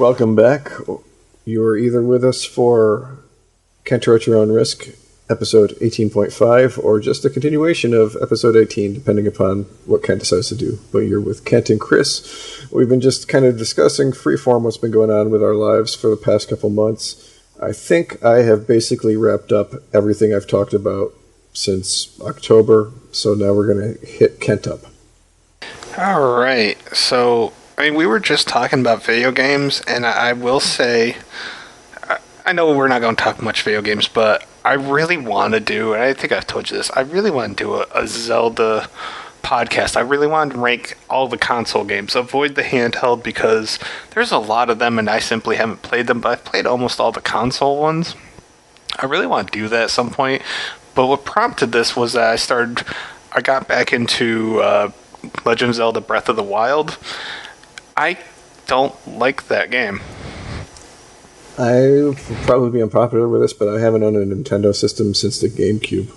Welcome back. You're either with us for Kent at Your Own Risk, episode 18.5, or just a continuation of episode 18, depending upon what Kent decides to do. But you're with Kent and Chris. We've been just kind of discussing freeform what's been going on with our lives for the past couple months. I think I have basically wrapped up everything I've talked about since October, so now we're going to hit Kent up. All right, so we were just talking about video games, and I will say, I know we're not going to talk much video games, but I really want to do, and I think I've told you this, I really want to do a Zelda podcast. I really want to rank all the console games, avoid the handheld, because there's a lot of them, and I simply haven't played them, but I've played almost all the console ones. I really want to do that at some point, but what prompted this was that I got back into Legend of Zelda Breath of the Wild. I don't like that game. I will probably be unpopular with this, but I haven't owned a Nintendo system since the GameCube.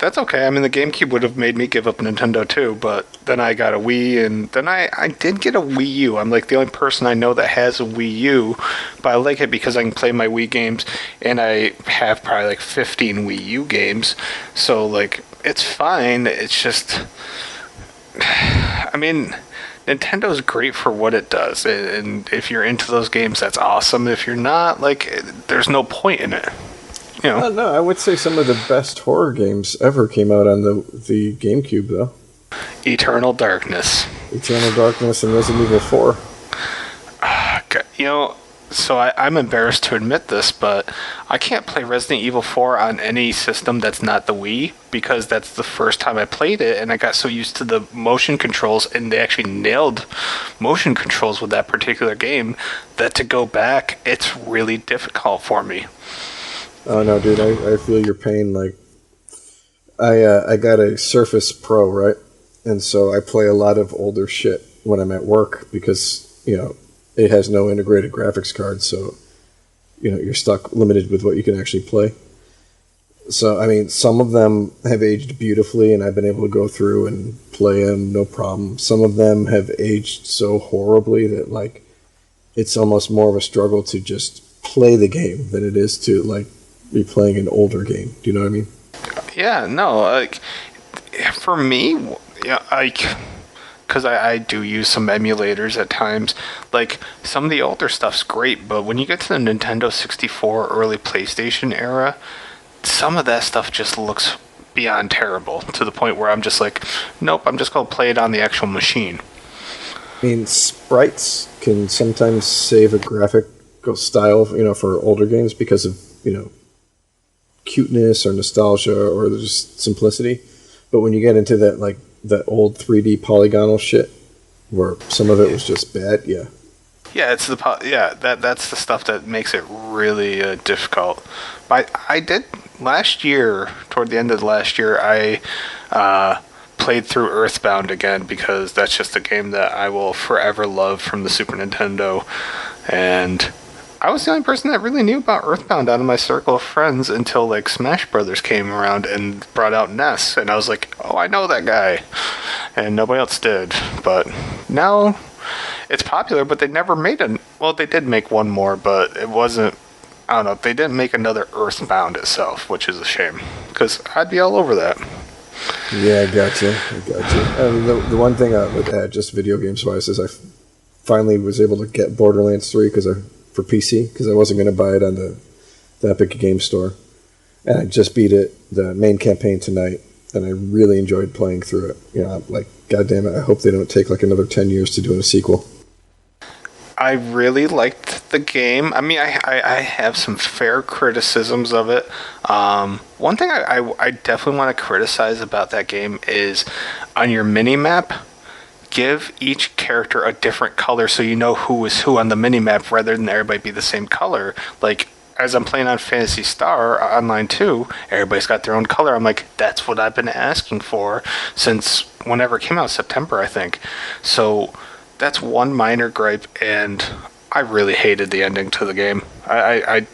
That's okay. I mean, the GameCube would have made me give up Nintendo too, but then I got a Wii, and then I did get a Wii U. I'm like the only person I know that has a Wii U, but I like it because I can play my Wii games, and I have probably like 15 Wii U games, so like, it's fine. It's just, I mean, Nintendo's great for what it does, and if you're into those games, that's awesome. If you're not, like, there's no point in it. You know? No, I would say some of the best horror games ever came out on the GameCube, though. Eternal Darkness and Resident Evil 4. You know, so I'm embarrassed to admit this, but I can't play Resident Evil 4 on any system that's not the Wii, because that's the first time I played it, and I got so used to the motion controls, and they actually nailed motion controls with that particular game, that to go back, it's really difficult for me. Oh no, dude, I feel your pain. Like, I got a Surface Pro, right? And so I play a lot of older shit when I'm at work because, you know, it has no integrated graphics card, so, you know, you're limited with what you can actually play. So, I mean, some of them have aged beautifully, and I've been able to go through and play them, no problem. Some of them have aged so horribly that, like, it's almost more of a struggle to just play the game than it is to, like, be playing an older game. Do you know what I mean? Yeah, no, like, for me, yeah, like, because I do use some emulators at times, like, some of the older stuff's great, but when you get to the Nintendo 64 early PlayStation era, some of that stuff just looks beyond terrible, to the point where I'm just like, nope, I'm just going to play it on the actual machine. I mean, sprites can sometimes save a graphical style, you know, for older games because of, you know, cuteness or nostalgia or just simplicity. But when you get into that, like, that old 3D polygonal shit, where some of it was just bad, yeah. Yeah, it's that's the stuff that makes it really difficult. But I did last year, toward the end of last year, I played through Earthbound again, because that's just a game that I will forever love from the Super Nintendo. And I was the only person that really knew about Earthbound out of my circle of friends until, like, Smash Brothers came around and brought out Ness, and I was like, oh, I know that guy, and nobody else did. But now it's popular, but they never made they did make one more, but it wasn't, I don't know, they didn't make another Earthbound itself, which is a shame, because I'd be all over that. Yeah, I got you. The one thing I would add, just video games wise, is I finally was able to get Borderlands 3 for PC, because I wasn't going to buy it on the Epic Game Store. And I just beat it, the main campaign, tonight, and I really enjoyed playing through it. You know, I'm like, God damn it, I hope they don't take like another 10 years to do a sequel. I really liked the game. I mean, I have some fair criticisms of it. One thing I definitely want to criticize about that game is on your mini-map, give each character a different color so you know who is who on the mini-map, rather than everybody be the same color. Like, as I'm playing on Phantasy Star Online 2, everybody's got their own color. I'm like, that's what I've been asking for since whenever it came out, September, I think. So that's one minor gripe, and I really hated the ending to the game. I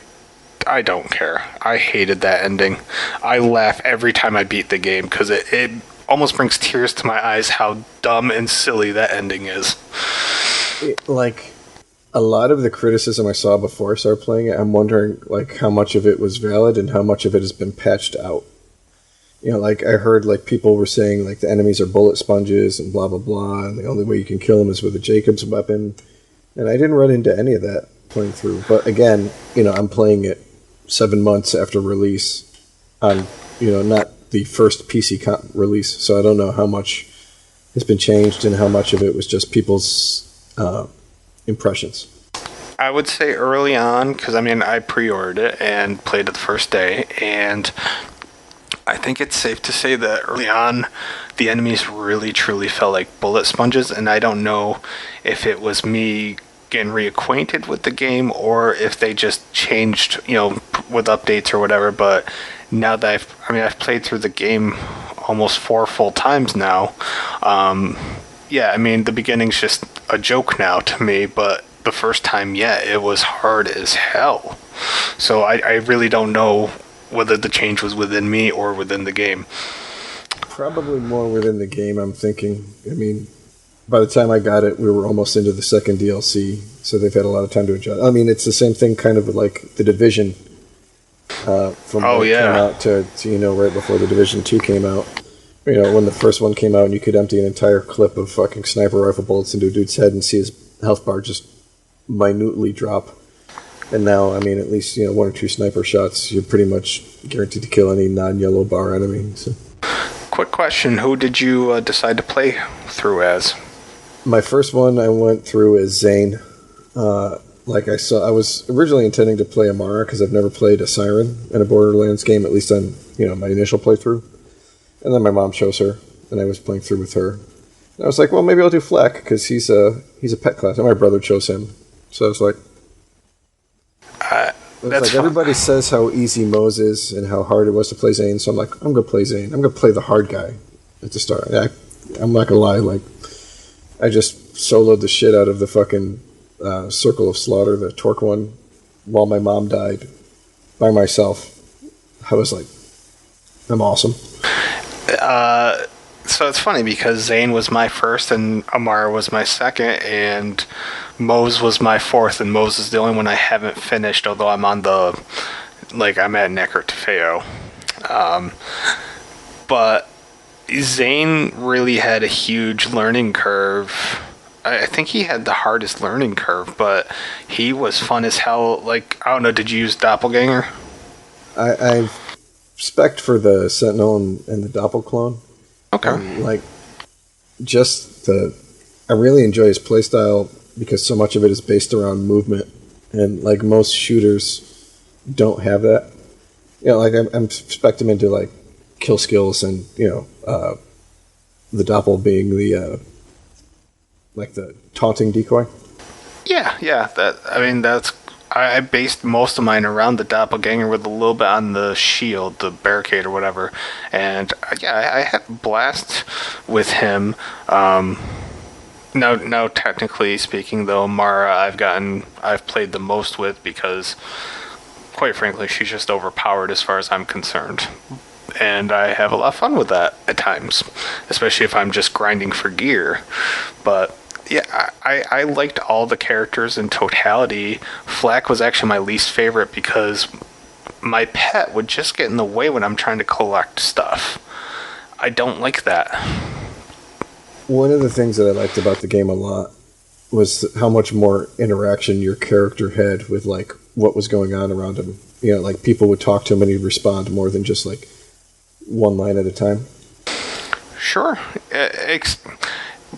don't care. I hated that ending. I laugh every time I beat the game, because it almost brings tears to my eyes how dumb and silly that ending is. A lot of the criticism I saw before I started playing it, I'm wondering like how much of it was valid and how much of it has been patched out. You know, like I heard like people were saying like the enemies are bullet sponges and blah blah blah, and the only way you can kill them is with a Jacob's weapon. And I didn't run into any of that playing through. But again, you know, I'm playing it 7 months after release on, you know, not the first PC release, so I don't know how much has been changed and how much of it was just people's impressions. I would say early on, because I mean, I pre-ordered it and played it the first day, and I think it's safe to say that early on, the enemies really truly felt like bullet sponges, and I don't know if it was me getting reacquainted with the game or if they just changed, you know, with updates or whatever. But now that I've played through the game almost 4 full times now. Yeah, I mean, the beginning's just a joke now to me, but the first time, yeah, it was hard as hell. So I really don't know whether the change was within me or within the game. Probably more within the game, I'm thinking. I mean, by the time I got it, we were almost into the second DLC, so they've had a lot of time to adjust. I mean, it's the same thing kind of with, like, The Division. From when it came out to, you know, right before The Division 2 came out. You know, when the first one came out and you could empty an entire clip of fucking sniper rifle bullets into a dude's head and see his health bar just minutely drop. And now, I mean, at least, you know, 1 or 2 sniper shots, you're pretty much guaranteed to kill any non-yellow bar enemy. So. Quick question, who did you decide to play through as? My first one I went through as Zane. I was originally intending to play Amara because I've never played a Siren in a Borderlands game, at least on, you know, my initial playthrough. And then my mom chose her, and I was playing through with her. And I was like, well, maybe I'll do Flack because he's a pet class, and my brother chose him. So I was like, everybody says how easy Moze is and how hard it was to play Zane, so I'm like, I'm gonna play Zane. I'm gonna play the hard guy at the start. I'm not gonna lie, like, I just soloed the shit out of the fucking Circle of Slaughter, the Torque one, while my mom died by myself. I was like, I'm awesome. So it's funny because Zane was my first and Amara was my second and Moze was my fourth, and Moze is the only one I haven't finished, although I'm on I'm at Necker Tefeo. But Zane really had a huge learning curve. I think he had the hardest learning curve, but he was fun as hell. Like, I don't know, did you use Doppelganger? I've spec'd for the Sentinel and the Doppel clone. Okay. I really enjoy his playstyle because so much of it is based around movement, and like most shooters don't have that. You know, like I'm spec'd him into like kill skills and, you know, the Doppel being the the taunting decoy. Yeah. I based most of mine around the Doppelganger with a little bit on the shield, the barricade or whatever. And I had a blast with him. Now, technically speaking, though, Mara I've played the most with because, quite frankly, she's just overpowered as far as I'm concerned. And I have a lot of fun with that at times, especially if I'm just grinding for gear. But yeah, I liked all the characters in totality. Flack was actually my least favorite because my pet would just get in the way when I'm trying to collect stuff. I don't like that. One of the things that I liked about the game a lot was how much more interaction your character had with like what was going on around him. You know, like people would talk to him and he'd respond more than just like one line at a time. Sure.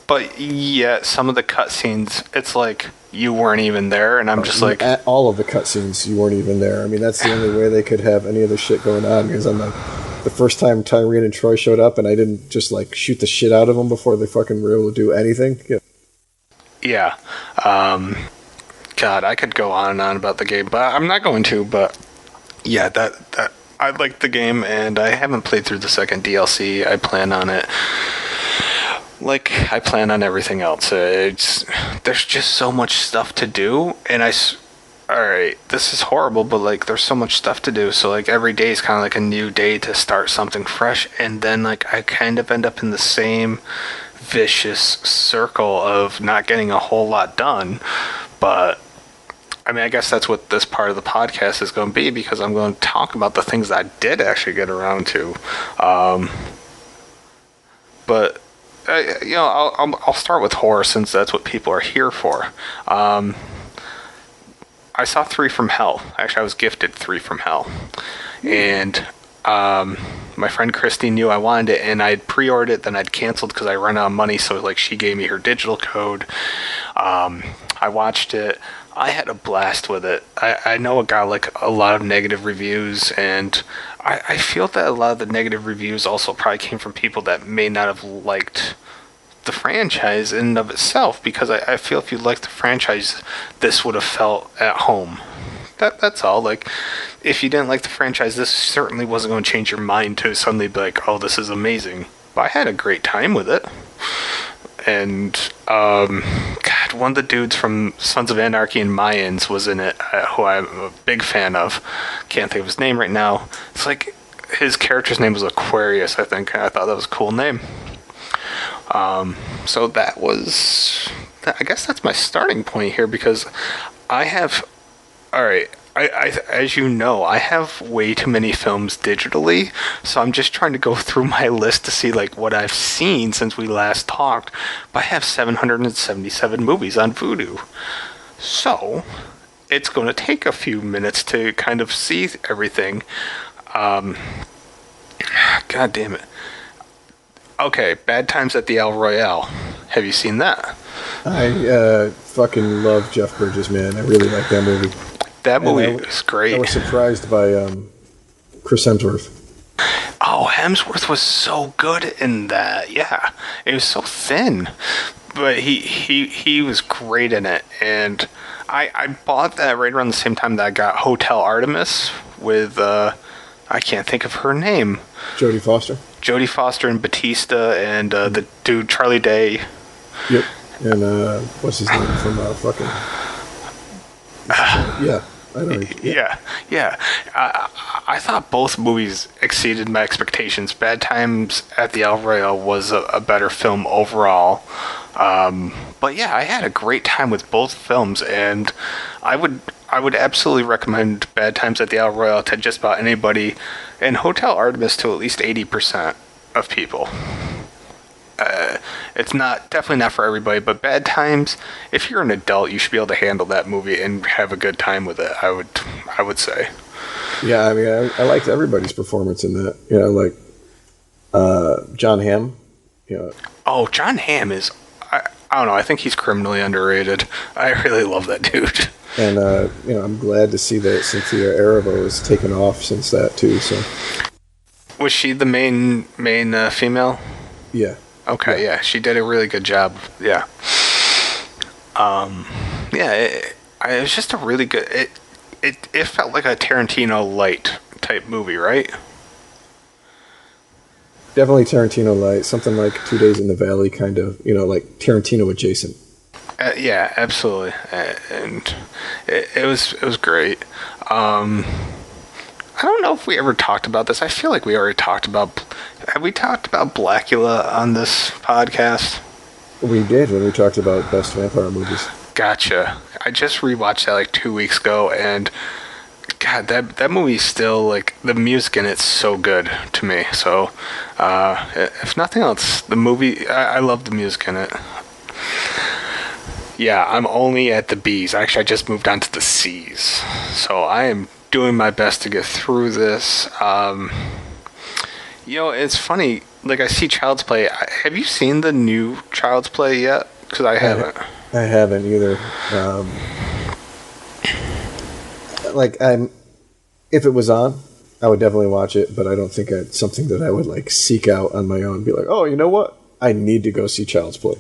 But yeah, some of the cutscenes, it's like you weren't even there, and I'm just like... At all of the cutscenes, you weren't even there. I mean, that's the only way they could have any other shit going on, because I'm like, the first time Tyrene and Troy showed up, and I didn't just, like, shoot the shit out of them before they fucking were able to do anything. Yeah. God, I could go on and on about the game, but I'm not going to, but yeah, that I liked the game, and I haven't played through the second DLC. I plan on it. Like, I plan on everything else. There's just so much stuff to do, and alright, this is horrible, but, like, there's so much stuff to do, so, like, every day is kind of like a new day to start something fresh, and then, like, I kind of end up in the same vicious circle of not getting a whole lot done, but I mean, I guess that's what this part of the podcast is going to be, because I'm going to talk about the things that I did actually get around to. But I'll start with horror, since that's what people are here for. I saw Three from Hell. Actually, I was gifted Three from Hell, and my friend Christy knew I wanted it, and I'd pre-ordered it, then I'd canceled because I ran out of money. So like, she gave me her digital code. I watched it. I had a blast with it. I know it got like a lot of negative reviews, and I feel that a lot of the negative reviews also probably came from people that may not have liked the franchise in and of itself, because I feel if you liked the franchise, this would have felt at home. That's all. Like, if you didn't like the franchise, this certainly wasn't going to change your mind to suddenly be like, oh, this is amazing. But I had a great time with it. And God, one of the dudes from Sons of Anarchy and Mayans was in it, who I'm a big fan of. Can't think of his name right now. It's like, his character's name was Aquarius, I think. I thought that was a cool name. So that was, I guess that's my starting point here, because I have, all right, I as you know, I have way too many films digitally, so I'm just trying to go through my list to see like what I've seen since we last talked. But I have 777 movies on Vudu, so it's going to take a few minutes to kind of see everything. God damn it. Okay, Bad Times at the El Royale. Have you seen that? I fucking love Jeff Bridges, man. I really like that movie. That movie is great. I was surprised by Chris Hemsworth. Oh, Hemsworth was so good in that. Yeah, it was so thin, but he was great in it. And I bought that right around the same time that I got Hotel Artemis with I can't think of her name. Jodie Foster and Batista and the dude Charlie Day. Yep. And what's his name from fucking? Yeah. I know. Yeah. I thought both movies exceeded my expectations. Bad Times at the El Royale was a better film overall. But yeah, I had a great time with both films, and I would absolutely recommend Bad Times at the El Royale to just about anybody, and Hotel Artemis to at least 80% of people. It's definitely not for everybody, but Bad Times, if you're an adult, you should be able to handle that movie and have a good time with it. I would say. Yeah, I mean, I liked everybody's performance in that. You know, like John Hamm. You know. Oh, John Hamm is. I don't know. I think he's criminally underrated. I really love that dude. And I'm glad to see that Cynthia Erivo has taken off since that too. So. Was she the main female? Yeah. Okay, yeah, she did a really good job. Yeah. It was just a really good. It felt like a Tarantino light type movie, right? Definitely Tarantino light, something like 2 Days in the Valley, kind of, like Tarantino adjacent. Yeah, absolutely, and it was great. I don't know if we ever talked about this. I feel like we already talked about. Have we talked about Blackula on this podcast? We did when we talked about best vampire movies. Gotcha. I just rewatched that like 2 weeks ago, and God, that movie's still like, the music in it's so good to me. So, if nothing else, the movie, I love the music in it. Yeah, I'm only at the B's. Actually, I just moved on to the C's. So I am doing my best to get through this. It's funny. Like, I see Child's Play. Have you seen the new Child's Play yet? Because I haven't. I haven't either. If it was on, I would definitely watch it. But I don't think it's something that I would like seek out on my own and be like, oh, you know what? I need to go see Child's Play.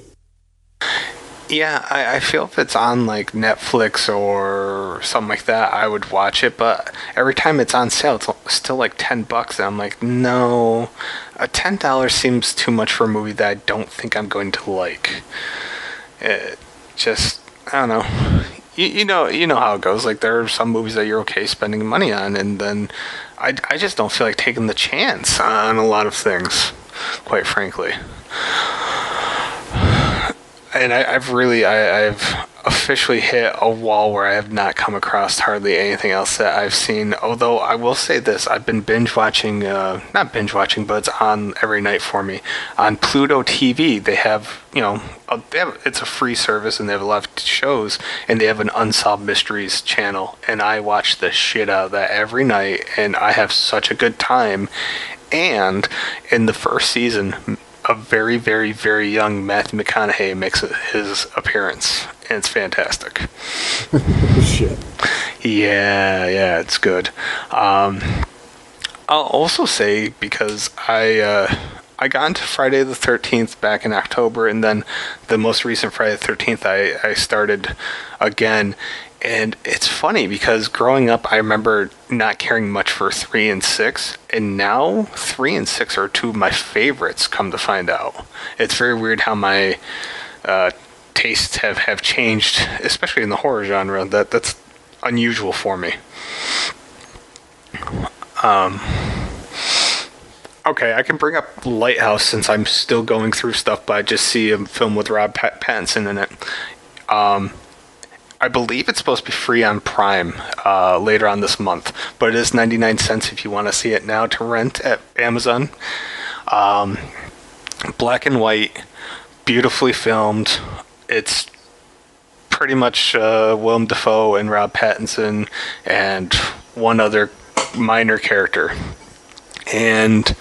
Yeah, I feel if it's on like Netflix or something like that, I would watch it. But every time it's on sale, it's still like $10, and I'm like, no, $10 seems too much for a movie that I don't think I'm going to like. It just, I don't know. You know how it goes. Like, there are some movies that you're okay spending money on, and then I just don't feel like taking the chance on a lot of things, quite frankly. And I have a officially hit a wall where I have not come across hardly anything else that I've seen. Although I will say this, I've been binge watching, not binge watching, but it's on every night for me. On Pluto TV, they have, it's a free service and they have a lot of shows, and they have an Unsolved Mysteries channel. And I watch the shit out of that every night, and I have such a good time. And in the first season, a very, very, very young Matthew McConaughey makes his appearance, and it's fantastic. Shit. Yeah, it's good. I'll also say, because I got into Friday the 13th back in October, and then the most recent Friday the 13th I started again. And it's funny because growing up, I remember not caring much for 3 and 6, and now 3 and 6 are two of my favorites, come to find out. It's very weird how my tastes have changed, especially in the horror genre. That's unusual for me. Okay, I can bring up Lighthouse since I'm still going through stuff, but I just see a film with Rob Pattinson in it. I believe it's supposed to be free on Prime later on this month, but it is 99 cents if you want to see it now to rent at Amazon. Black and white, beautifully filmed. It's pretty much Willem Dafoe and Rob Pattinson and one other minor character. And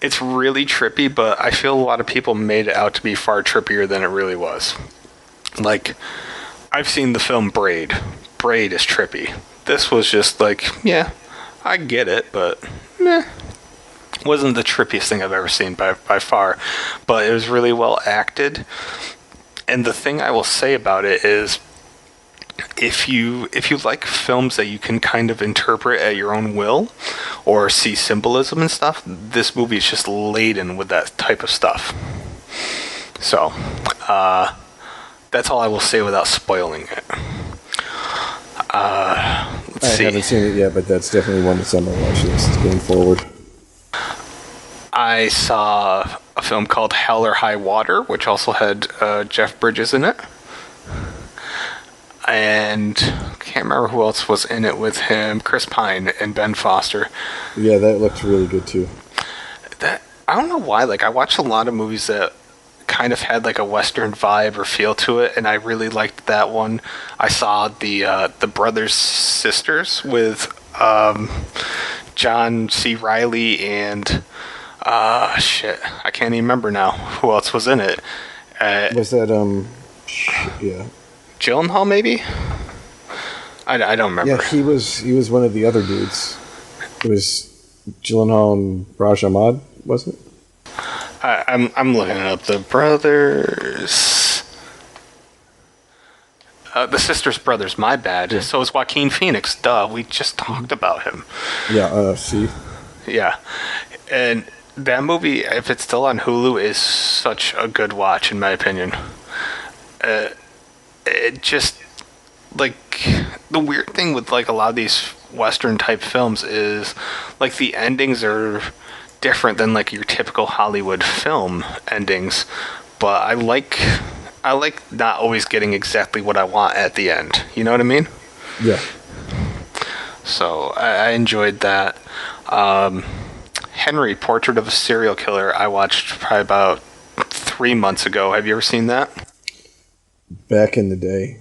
it's really trippy, but I feel a lot of people made it out to be far trippier than it really was. Like, I've seen the film Braid. Braid is trippy. This was just like, yeah, I get it, but meh. Wasn't the trippiest thing I've ever seen by far, but it was really well acted. And the thing I will say about it is, if you like films that you can kind of interpret at your own will or see symbolism and stuff, this movie is just laden with that type of stuff. So, that's all I will say without spoiling it. Let's see. I haven't seen it yet, but that's definitely one that's on my watch list going forward. I saw a film called Hell or High Water, which also had Jeff Bridges in it. And I can't remember who else was in it with him. Chris Pine and Ben Foster. Yeah, that looked really good too. I don't know why. Like, I watched a lot of movies that kind of had like a Western vibe or feel to it, and I really liked that one. I saw the Brothers Sisters with John C. Reilly and I can't even remember now who else was in it. Was that yeah, Gyllenhaal maybe? I don't remember. Yeah, he was one of the other dudes. It was Gyllenhaal and Raj Ahmad, wasn't it? I'm looking it up. The brothers, the sisters brothers. My bad. Yeah. So is Joaquin Phoenix. Duh, we just talked about him. Yeah. See. Yeah, and that movie, if it's still on Hulu, is such a good watch in my opinion. It just, like, the weird thing with like a lot of these Western type films is like the endings are different than like your typical Hollywood film endings, but I like not always getting exactly what I want at the end. You know what I mean? Yeah. So I enjoyed that. Henry, Portrait of a Serial Killer, I watched probably about 3 months ago. Have you ever seen that? Back in the day.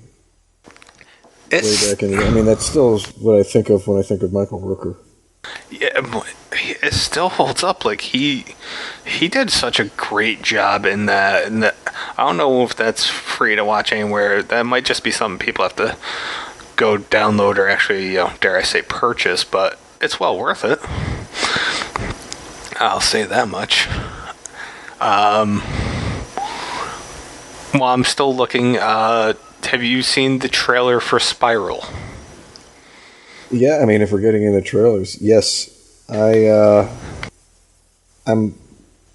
It's, way back in the day. I mean, that's still what I think of when I think of Michael Rooker. Yeah, it still holds up. Like, he did such a great job in that. And I don't know if that's free to watch anywhere. That might just be something people have to go download or actually, dare I say, purchase. But it's well worth it. I'll say that much. While I'm still looking, have you seen the trailer for Spiral? Yeah, I mean, if we're getting into trailers, yes. I'm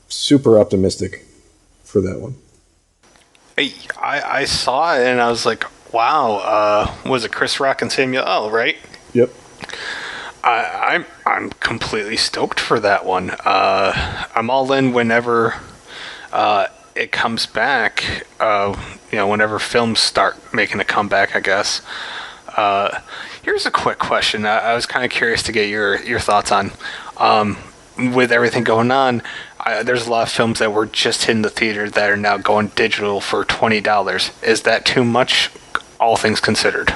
super optimistic for that one. I saw it and I was like, wow, was it Chris Rock and Samuel L., right? Yep. I'm completely stoked for that one. I'm all in whenever it comes back, whenever films start making a comeback, I guess. Here's a quick question. I was kind of curious to get your thoughts on. With everything going on, there's a lot of films that were just in the theater that are now going digital for $20. Is that too much, all things considered?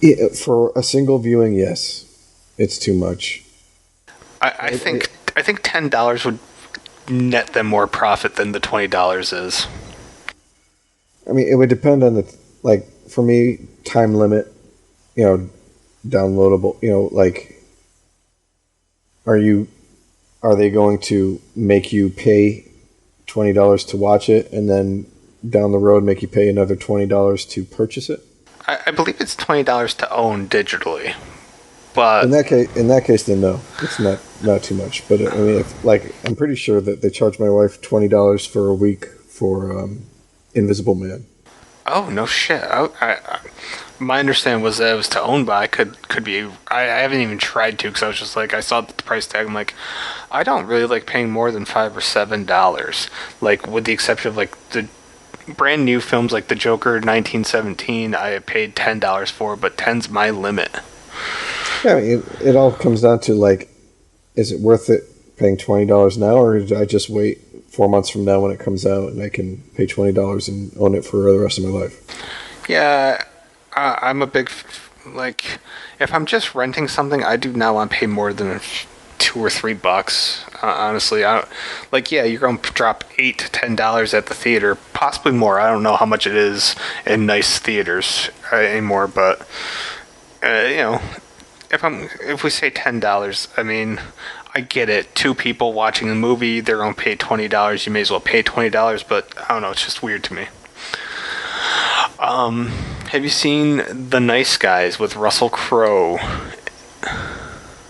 Yeah, for a single viewing, yes, it's too much. I think $10 would net them more profit than the $20 is. I mean, it would depend on for me, time limit, downloadable, are they going to make you pay $20 to watch it and then down the road make you pay another $20 to purchase it? I believe it's $20 to own digitally, but in that case, then no, it's not too much. But I mean, I'm pretty sure that they charged my wife $20 for a week for Invisible Man. Oh no shit! My understanding was that it was to own, but I could be. I haven't even tried to because I was just like I saw the price tag. I'm like, I don't really like paying more than $5 or $7. Like with the exception of like the brand new films like The Joker 1917, I paid $10 for, but 10's my limit. Yeah, I mean, it all comes down to is it worth it paying $20 now, or did I just wait 4 months from now when it comes out and I can pay $20 and own it for the rest of my life? Yeah, I'm a big if I'm just renting something, I do not want to pay more than $2 or $3. Honestly, you're going to drop $8 to $10 at the theater, possibly more. I don't know how much it is in nice theaters anymore, but if we say $10, I mean, I get it. Two people watching a movie, they're going to pay $20. You may as well pay $20, but I don't know. It's just weird to me. Have you seen The Nice Guys with Russell Crowe?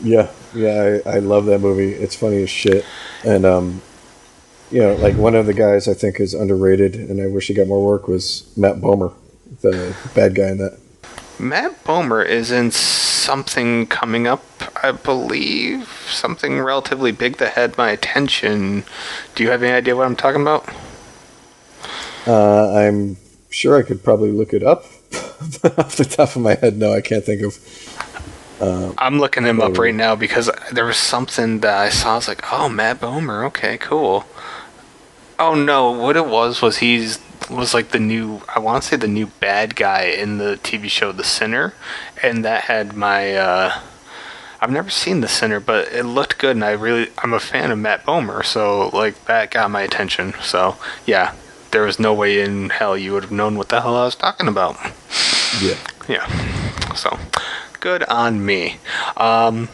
Yeah, I love that movie. It's funny as shit. And, one of the guys I think is underrated, and I wish he got more work, was Matt Bomer, the bad guy in that. Matt Bomer is in something coming up, I believe. Something relatively big that had my attention. Do you have any idea what I'm talking about? I'm sure I could probably look it up. But off the top of my head, no, I can't think of. I'm looking him up right now because there was something that I saw. I was like, oh, Matt Bomer. Okay, cool. Oh, no. What it was like the new, I want to say the new bad guy in the TV show The Sinner. And that had my, I've never seen The Sinner, but it looked good. And I'm a fan of Matt Bomer. So, that got my attention. So, yeah. There was no way in hell you would have known what the hell I was talking about. Yeah. Yeah. So, good on me. Alright.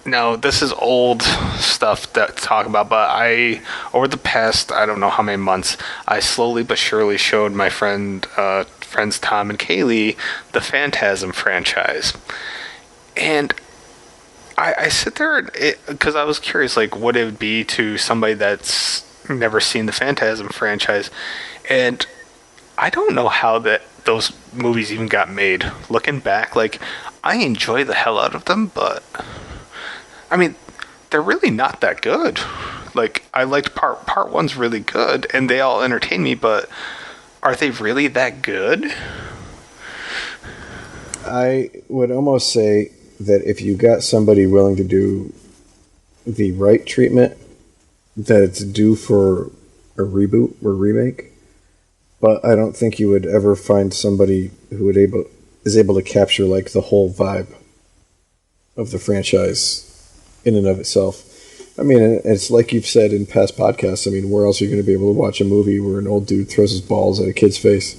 Now, this is old stuff to talk about, but over the past, I don't know how many months, I slowly but surely showed my friends Tom and Kaylee the Phantasm franchise. And I sit there, because I was curious, what it would be to somebody that's never seen the Phantasm franchise, and I don't know how those movies even got made. Looking back, I enjoy the hell out of them, but I mean, they're really not that good. I liked part one's really good, and they all entertain me, but are they really that good? I would almost say that if you got somebody willing to do the right treatment, that it's due for a reboot or remake, but I don't think you would ever find somebody who is able to capture the whole vibe of the franchise in and of itself. I mean, it's like you've said in past podcasts. I mean, where else are you going to be able to watch a movie where an old dude throws his balls at a kid's face?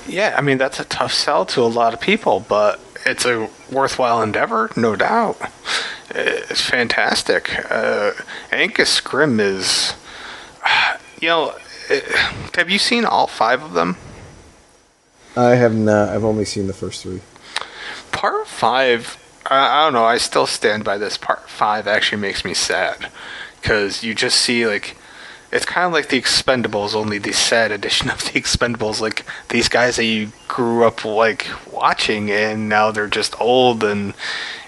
Yeah, I mean, that's a tough sell to a lot of people, but it's a worthwhile endeavor, no doubt. It's fantastic. Angus Scrimm is... have you seen all 5 of them? I have not. I've only seen the first 3. Part 5, I don't know, I still stand by this. Part 5 actually makes me sad. Because you just see, it's kind of like The Expendables, only the sad edition of The Expendables. These guys that you grew up, watching, and now they're just old, and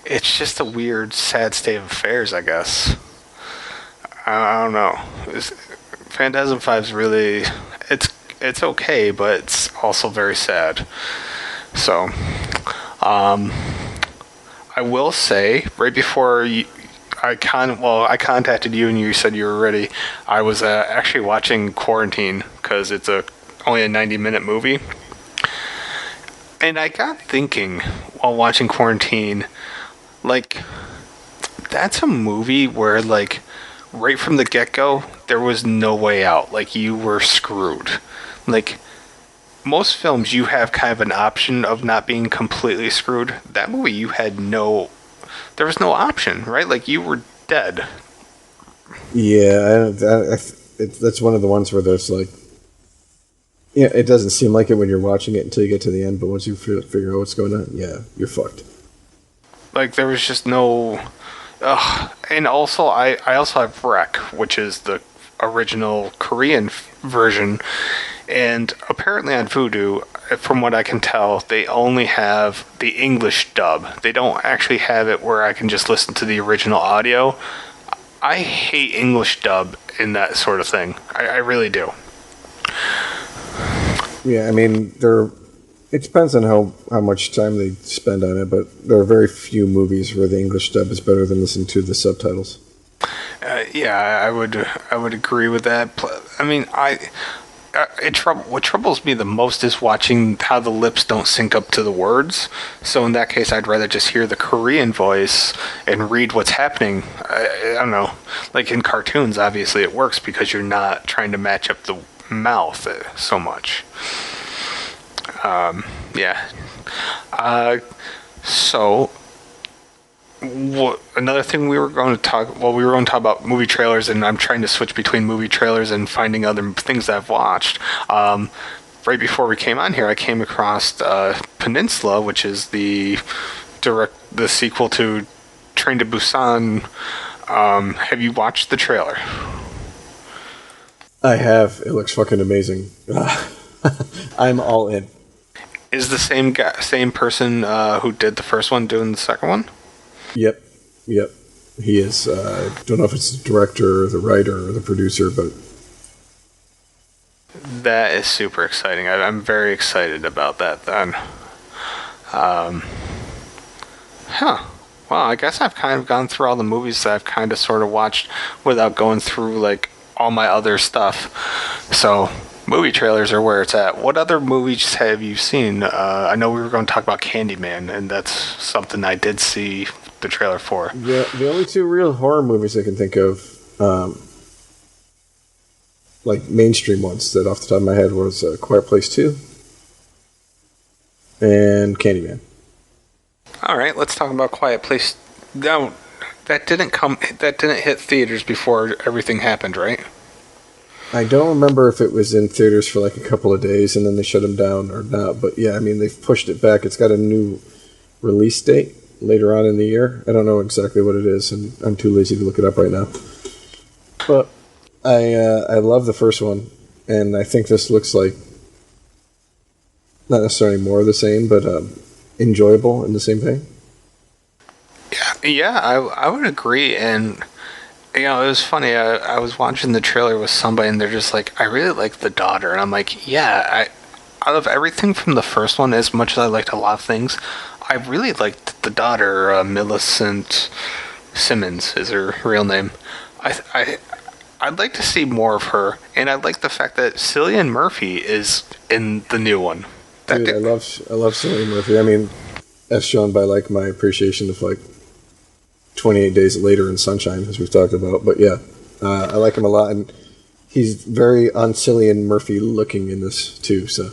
it's just a weird, sad state of affairs, I guess. I don't know. Phantasm 5's really it's okay, but it's also very sad. So, I will say right before I contacted you and you said you were ready. I was actually watching Quarantine because it's only a 90-minute movie, and I got thinking while watching Quarantine, like that's a movie where like right from the get-go there was no way out. Like you were screwed. Like most films you have kind of an option of not being completely screwed. That movie you had there was no option, right? Like you were dead. Yeah, that's one of the ones where there's like, yeah, it doesn't seem like it when you're watching it until you get to the end, but once you figure out what's going on, yeah, you're fucked. Like there was just no. And also, I also have Wreck, which is the original Korean version, and apparently on Vudu, from what I can tell, they only have the English dub. They don't actually have it where I can just listen to the original audio. I hate English dub in that sort of thing. I really do. Yeah, I mean, it depends on how much time they spend on it, but there are very few movies where the English dub is better than listening to the subtitles. Yeah, I would agree with that. I mean, what troubles me the most is watching how the lips don't sync up to the words. So in that case, I'd rather just hear the Korean voice and read what's happening. I don't know. Like in cartoons, obviously it works because you're not trying to match up the mouth so much. Yeah. So another thing we were going to talk about movie trailers, and I'm trying to switch between movie trailers and finding other things that I've watched. Right before we came on here, I came across Peninsula, which is the sequel to Train to Busan. Have you watched the trailer? I have. It looks fucking amazing. I'm all in. Is the same person who did the first one doing the second one? Yep. He is. I don't know if it's the director or the writer or the producer, but that is super exciting. I'm very excited about that then. Well, I guess I've kind of gone through all the movies that I've kind of sort of watched without going through like all my other stuff. So movie trailers are where it's at. What other movies have you seen? I know we were going to talk about Candyman, and that's something I did see the trailer for. Yeah, the only two real horror movies I can think of, like mainstream ones that off the top of my head was Quiet Place 2 and Candyman. All right, let's talk about Quiet Place. No, that didn't hit theaters before everything happened, right? I don't remember if it was in theaters for like a couple of days and then they shut them down or not. But yeah, I mean, they've pushed it back. It's got a new release date later on in the year. I don't know exactly what it is, and I'm too lazy to look it up right now. But I love the first one, and I think this looks like not necessarily more of the same, but enjoyable in the same vein. Yeah, I would agree. And you know, it was funny. I was watching the trailer with somebody, and they're just like, "I really like the daughter," and I'm like, "Yeah." Out of everything from the first one, as much as I liked a lot of things, I really liked the daughter. Millicent Simmons is her real name. I'd like to see more of her, and I like the fact that Cillian Murphy is in the new one. Dude, I love Cillian Murphy. I mean, as shown by like my appreciation of like 28 Days Later in Sunshine, as we've talked about. But yeah, I like him a lot, and he's very un-Cillian Murphy looking in this too. So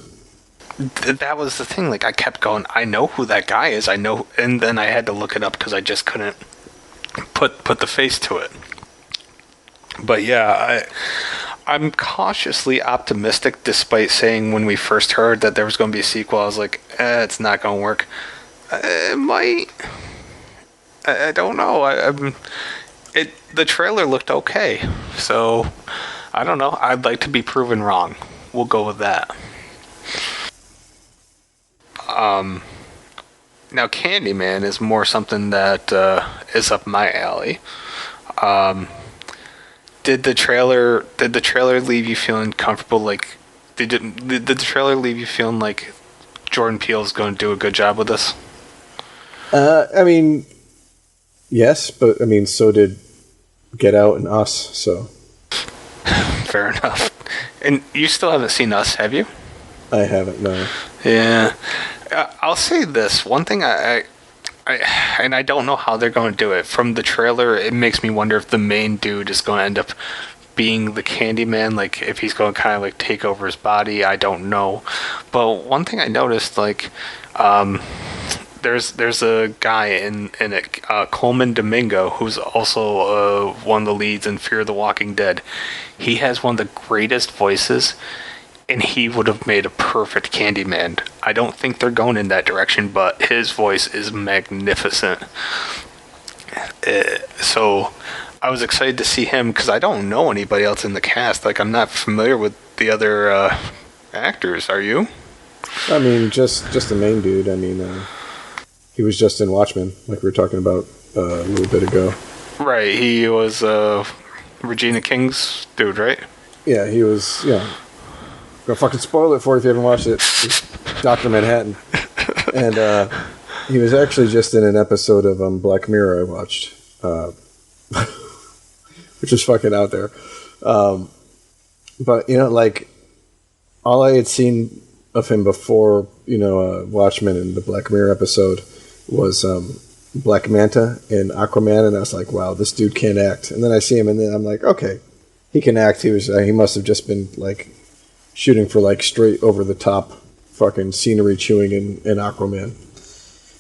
that was the thing. Like I kept going, I know who that guy is. I know, and then I had to look it up because I just couldn't put the face to it. But yeah, I'm cautiously optimistic, despite saying when we first heard that there was going to be a sequel, I was like, it's not going to work. It might. I don't know. The trailer looked okay, so I don't know. I'd like to be proven wrong. We'll go with that. Now Candyman is more something that is up my alley. Did the trailer leave you feeling comfortable? Like, did the trailer leave you feeling like Jordan Peele is going to do a good job with this? I mean, yes, but I mean, so did Get Out and Us. So Fair enough. And you still haven't seen Us, have you? I haven't. No. Yeah. I'll say this one thing. And I don't know how they're going to do it. From the trailer, it makes me wonder if the main dude is going to end up being the Candyman, like if he's going to kind of like take over his body. I don't know. But one thing I noticed, like, there's a guy in it, Coleman Domingo, who's also one of the leads in Fear the Walking Dead. He has one of the greatest voices, and he would have made a perfect Candyman. I don't think they're going in that direction, but his voice is magnificent. So I was excited to see him because I don't know anybody else in the cast. Like, I'm not familiar with the other actors. Are you? I mean, just the main dude. I mean, he was just in Watchmen, like we were talking about a little bit ago. Right. He was Regina King's dude, right? Yeah, he was. Yeah. Gonna fucking spoil it for you if you haven't watched it. It's Dr. Manhattan, and he was actually just in an episode of Black Mirror I watched, which is fucking out there. But like all I had seen of him before, Watchmen and the Black Mirror episode was Black Manta in Aquaman, and I was like, wow, this dude can't act. And then I see him, and then I'm like, okay, he can act. He must have just been like shooting for like straight over the top fucking scenery chewing in Aquaman,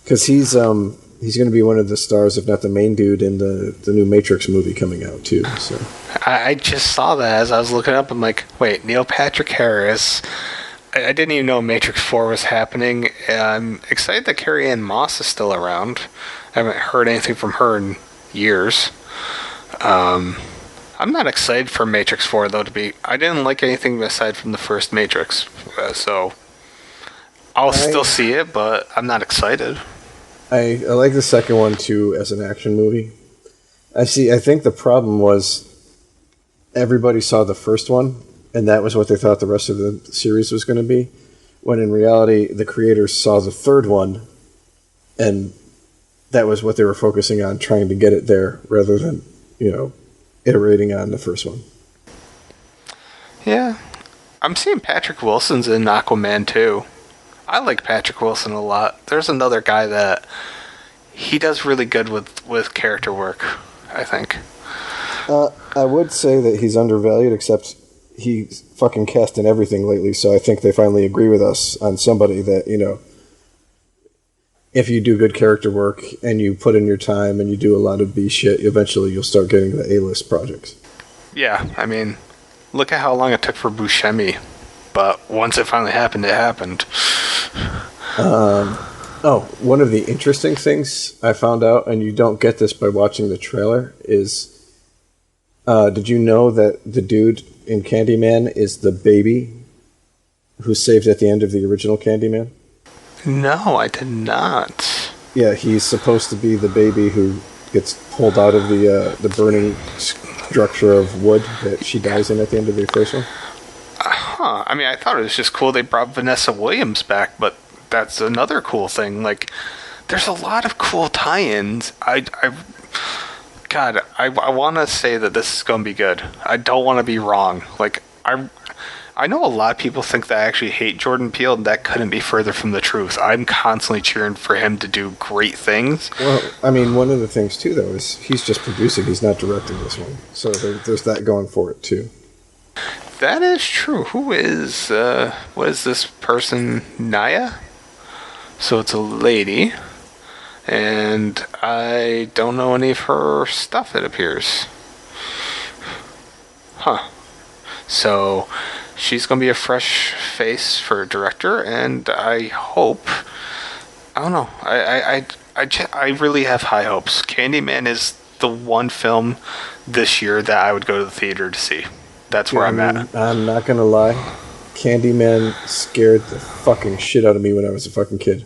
because he's going to be one of the stars, if not the main dude, in the new Matrix movie coming out too. So I just saw that as I was looking up. I'm like, wait, Neil Patrick Harris. I didn't even know Matrix 4 was happening. I'm excited that Carrie-Anne Moss is still around. I haven't heard anything from her in years. I'm not excited for Matrix 4, though, I didn't like anything aside from the first Matrix. So I'll still see it, but I'm not excited. I like the second one, too, as an action movie. I think the problem was everybody saw the first one, and that was what they thought the rest of the series was going to be, when in reality, the creators saw the third one, and that was what they were focusing on, trying to get it there, rather than, iterating on the first one. Yeah. I'm seeing Patrick Wilson's in Aquaman, too. I like Patrick Wilson a lot. There's another guy that he does really good with character work, I think. I would say that he's undervalued, except he's fucking cast in everything lately, so I think they finally agree with us on somebody that, if you do good character work and you put in your time and you do a lot of B shit, eventually you'll start getting the A-list projects. Yeah, I mean, look at how long it took for Buscemi, but once it finally happened, it happened. One of the interesting things I found out, and you don't get this by watching the trailer, is did you know that the dude in Candyman is the baby who's saved at the end of the original Candyman? No, I did not. Yeah, he's supposed to be the baby who gets pulled out of the burning structure of wood that she dies in at the end of the first one. Huh. I mean, I thought it was just cool they brought Vanessa Williams back, but that's another cool thing. Like, there's a lot of cool tie-ins. I want to say that this is going to be good. I don't want to be wrong. Like, I know a lot of people think that I actually hate Jordan Peele, and that couldn't be further from the truth. I'm constantly cheering for him to do great things. Well, I mean, one of the things, too, though, is he's just producing. He's not directing this one. So there's that going for it, too. That is true. Who is, what is this person? Naya? So it's a lady. And I don't know any of her stuff, it appears. Huh. So she's going to be a fresh face for a director, and I hope... I don't know. I really have high hopes. Candyman is the one film this year that I would go to the theater to see. That's where I'm at. I'm not going to lie. Candyman scared the fucking shit out of me when I was a fucking kid.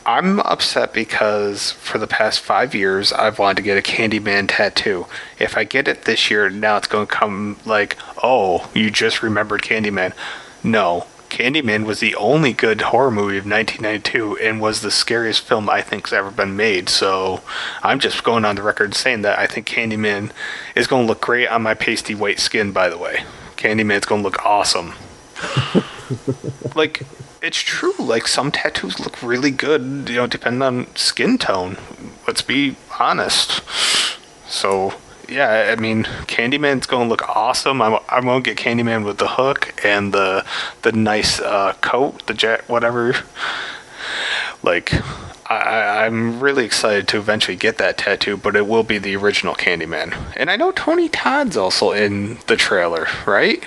I'm upset because for the past 5 years, I've wanted to get a Candyman tattoo. If I get it this year, now it's going to come like, oh, you just remembered Candyman. No, Candyman was the only good horror movie of 1992 and was the scariest film I think's ever been made. So I'm just going on the record saying that I think Candyman is going to look great on my pasty white skin, by the way. Candyman's going to look awesome. Like, it's true. Like, some tattoos look really good, depending on skin tone. Let's be honest. So, yeah, I mean, Candyman's going to look awesome. I'm going to get Candyman with the hook and the nice coat, the whatever. Like, I'm really excited to eventually get that tattoo, but it will be the original Candyman. And I know Tony Todd's also in the trailer, right?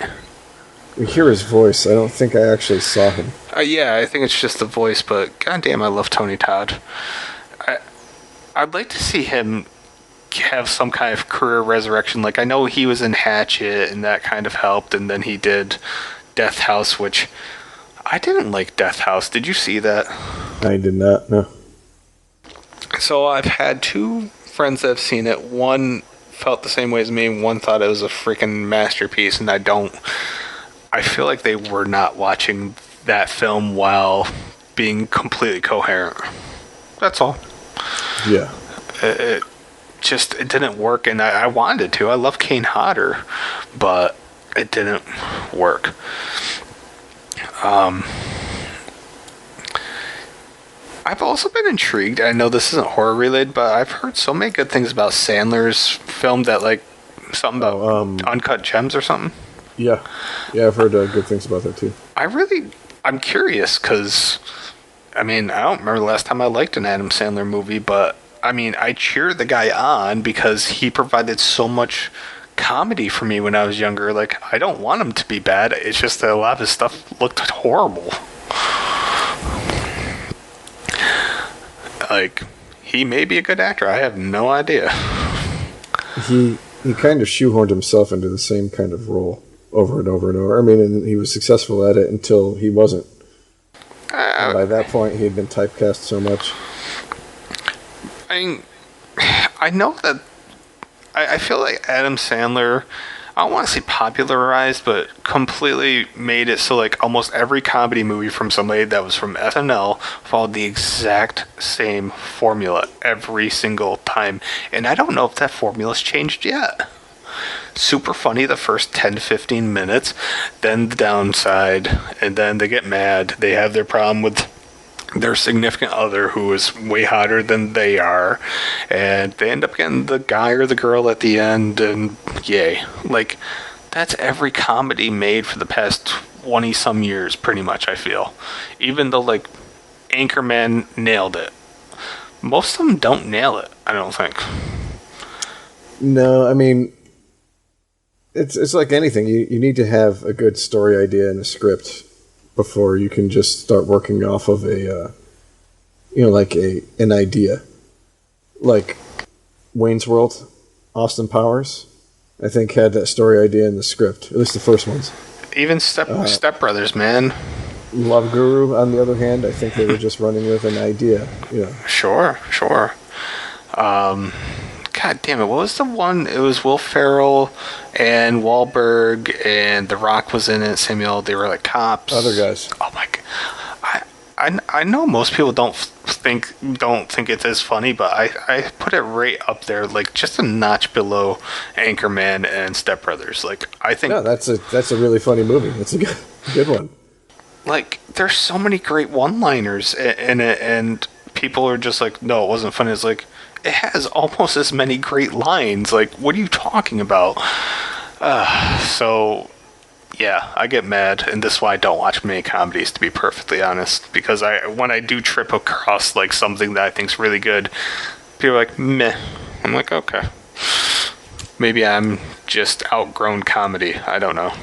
We hear his voice. I don't think I actually saw him. Yeah, I think it's just the voice, but goddamn, I love Tony Todd. I'd like to see him have some kind of career resurrection. Like, I know he was in Hatchet, and that kind of helped, and then he did Death House, which I didn't like Death House. Did you see that? I did not, no. So I've had two friends that have seen it. One felt the same way as me, and one thought it was a freaking masterpiece, and I feel like they were not watching that film while being completely coherent. That's all. Yeah. It didn't work, and I wanted to. I love Kane Hodder, but it didn't work. I've also been intrigued. I know this isn't horror related, but I've heard so many good things about Sandler's film that, like, something about Uncut Gems or something. Yeah, I've heard good things about that too. I'm curious because, I mean, I don't remember the last time I liked an Adam Sandler movie, but I mean, I cheer the guy on because he provided so much comedy for me when I was younger. Like, I don't want him to be bad. It's just that a lot of his stuff looked horrible. Like, he may be a good actor. I have no idea. He kind of shoehorned himself into the same kind of role over and over and over. I mean, and he was successful at it until he wasn't. And by that point, he had been typecast so much. I know that I feel like Adam Sandler, I don't want to say popularized, but completely made it so like almost every comedy movie from somebody that was from SNL followed the exact same formula every single time. And I don't know if that formula's changed yet. Super funny the first 10 to 15 minutes, then the downside, and then they get mad. They have their problem with their significant other who is way hotter than they are, and they end up getting the guy or the girl at the end, and yay. Like, that's every comedy made for the past 20 some years, pretty much, I feel. Even though, like, Anchorman nailed it. Most of them don't nail it, I don't think. No, I mean, it's like anything. You need to have a good story idea and a script before you can just start working off of an idea. Like Wayne's World, Austin Powers, I think had that story idea in the script, at least the first ones. Even Step Brothers, man. Love Guru, on the other hand, I think they were just running with an idea. Yeah. Sure. God damn it, what was the one? It was Will Ferrell and Wahlberg and The Rock was in it. Samuel, they were like cops. Other guys. Oh my god. I know most people don't think it's as funny, but I put it right up there, like just a notch below Anchorman and Step Brothers. Like, I think that's a really funny movie. It's a good one. Like, there's so many great one-liners in it, and people are just like, no, it wasn't funny. It's like, it has almost as many great lines. Like, what are you talking about? So, yeah, I get mad, and this is why I don't watch many comedies, to be perfectly honest. Because when I do trip across, like, something that I think's really good, people are like, meh. I'm like, okay. Maybe I'm just outgrown comedy. I don't know.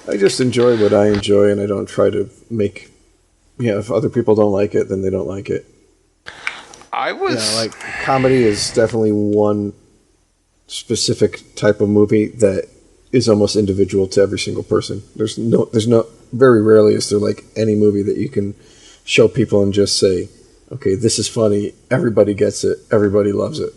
I just enjoy what I enjoy, and I don't try to make... Yeah, if other people don't like it, then they don't like it. Like, comedy is definitely one specific type of movie that is almost individual to every single person. There's no very rarely is there like any movie that you can show people and just say, okay, this is funny. Everybody gets it. Everybody loves it.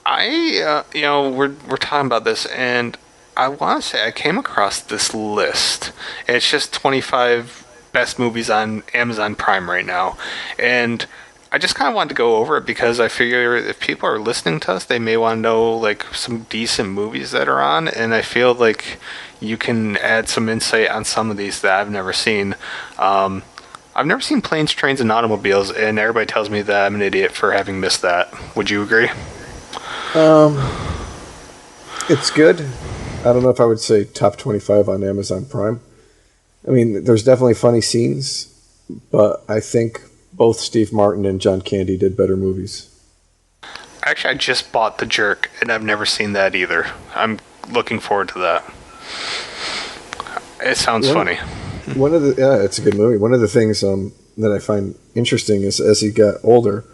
We're talking about this, and I want to say I came across this list. It's just 25 best movies on Amazon Prime right now, and I just kind of wanted to go over it because I figure if people are listening to us, they may want to know like some decent movies that are on, and I feel like you can add some insight on some of these that I've never seen. I've never seen Planes, Trains, and Automobiles, and everybody tells me that I'm an idiot for having missed that. Would you agree? It's good. I don't know if I would say top 25 on Amazon Prime. I mean, there's definitely funny scenes, but I think both Steve Martin and John Candy did better movies. Actually, I just bought The Jerk, and I've never seen that either. I'm looking forward to that. It sounds funny. It's a good movie. One of the things that I find interesting is as he got older,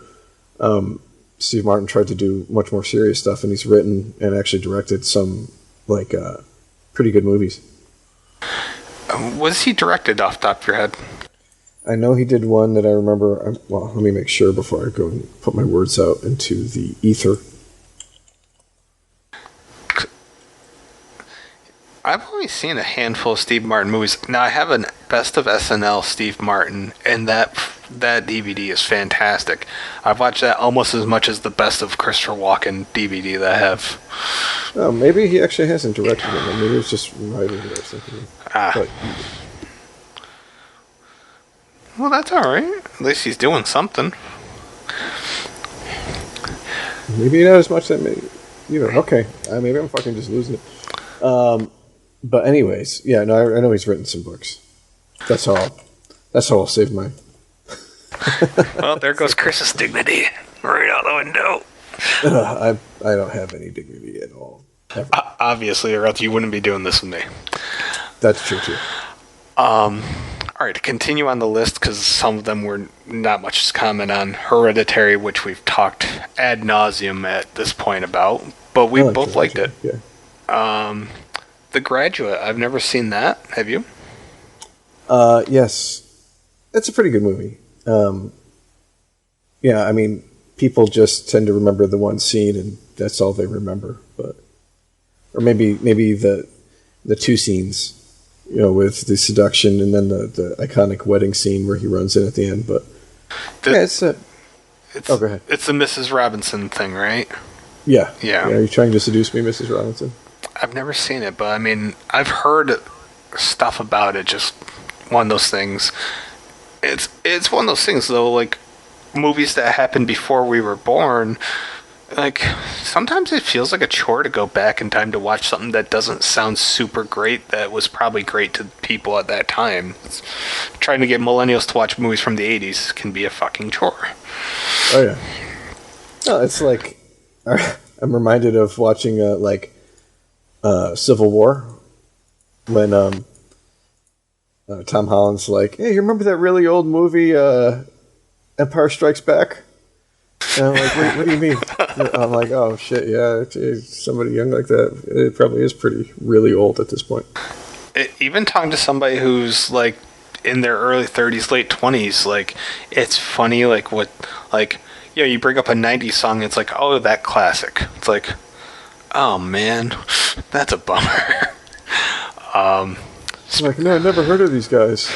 Steve Martin tried to do much more serious stuff, and he's written and actually directed some pretty good movies. Was he directed off the top of your head? I know he did one that I remember. Well, let me make sure before I go and put my words out into the ether. I've only seen a handful of Steve Martin movies. Now, I have a Best of SNL Steve Martin, and that DVD is fantastic. I've watched that almost as much as the Best of Christopher Walken DVD that I have. Oh, maybe he actually hasn't directed it. Maybe it's just writing it or something. But, well, that's all right. At least he's doing something. Maybe not as much that okay. Maybe I'm fucking just losing it. But anyways, yeah, no, I know he's written some books. That's how I'll save my... Well, there goes Chris's dignity. Right out the window. I don't have any dignity at all. Obviously, or else you wouldn't be doing this with me. That's true, too. All right, to continue on the list, because some of them were not much to comment on. Hereditary, which we've talked ad nauseum at this point about, but we both liked it. Yeah. The Graduate, I've never seen that. Have you? Yes. It's a pretty good movie. Yeah, I mean, people just tend to remember the one scene, and that's all they remember. Or maybe the two scenes, with the seduction and then the iconic wedding scene where he runs in at the end. But go ahead. It's the Mrs. Robinson thing, right? Yeah. Yeah. Are you trying to seduce me, Mrs. Robinson? I've never seen it, but I mean, I've heard stuff about it. Just one of those things. It's one of those things, though, like movies that happened before we were born. Like, sometimes it feels like a chore to go back in time to watch something that doesn't sound super great that was probably great to people at that time. Trying to get millennials to watch movies from the 80s can be a fucking chore. Oh, yeah. No, it's like... I'm reminded of watching, Civil War when Tom Holland's like, hey, you remember that really old movie, Empire Strikes Back? And I'm like, what do you mean? I'm like, oh, shit, yeah, somebody young like that, it probably is really old at this point. Even talking to somebody who's, like, in their early 30s, late 20s, like, it's funny, like, you bring up a 90s song, it's like, oh, that classic. It's like, oh, man, that's a bummer. It's like, no, I never heard of these guys.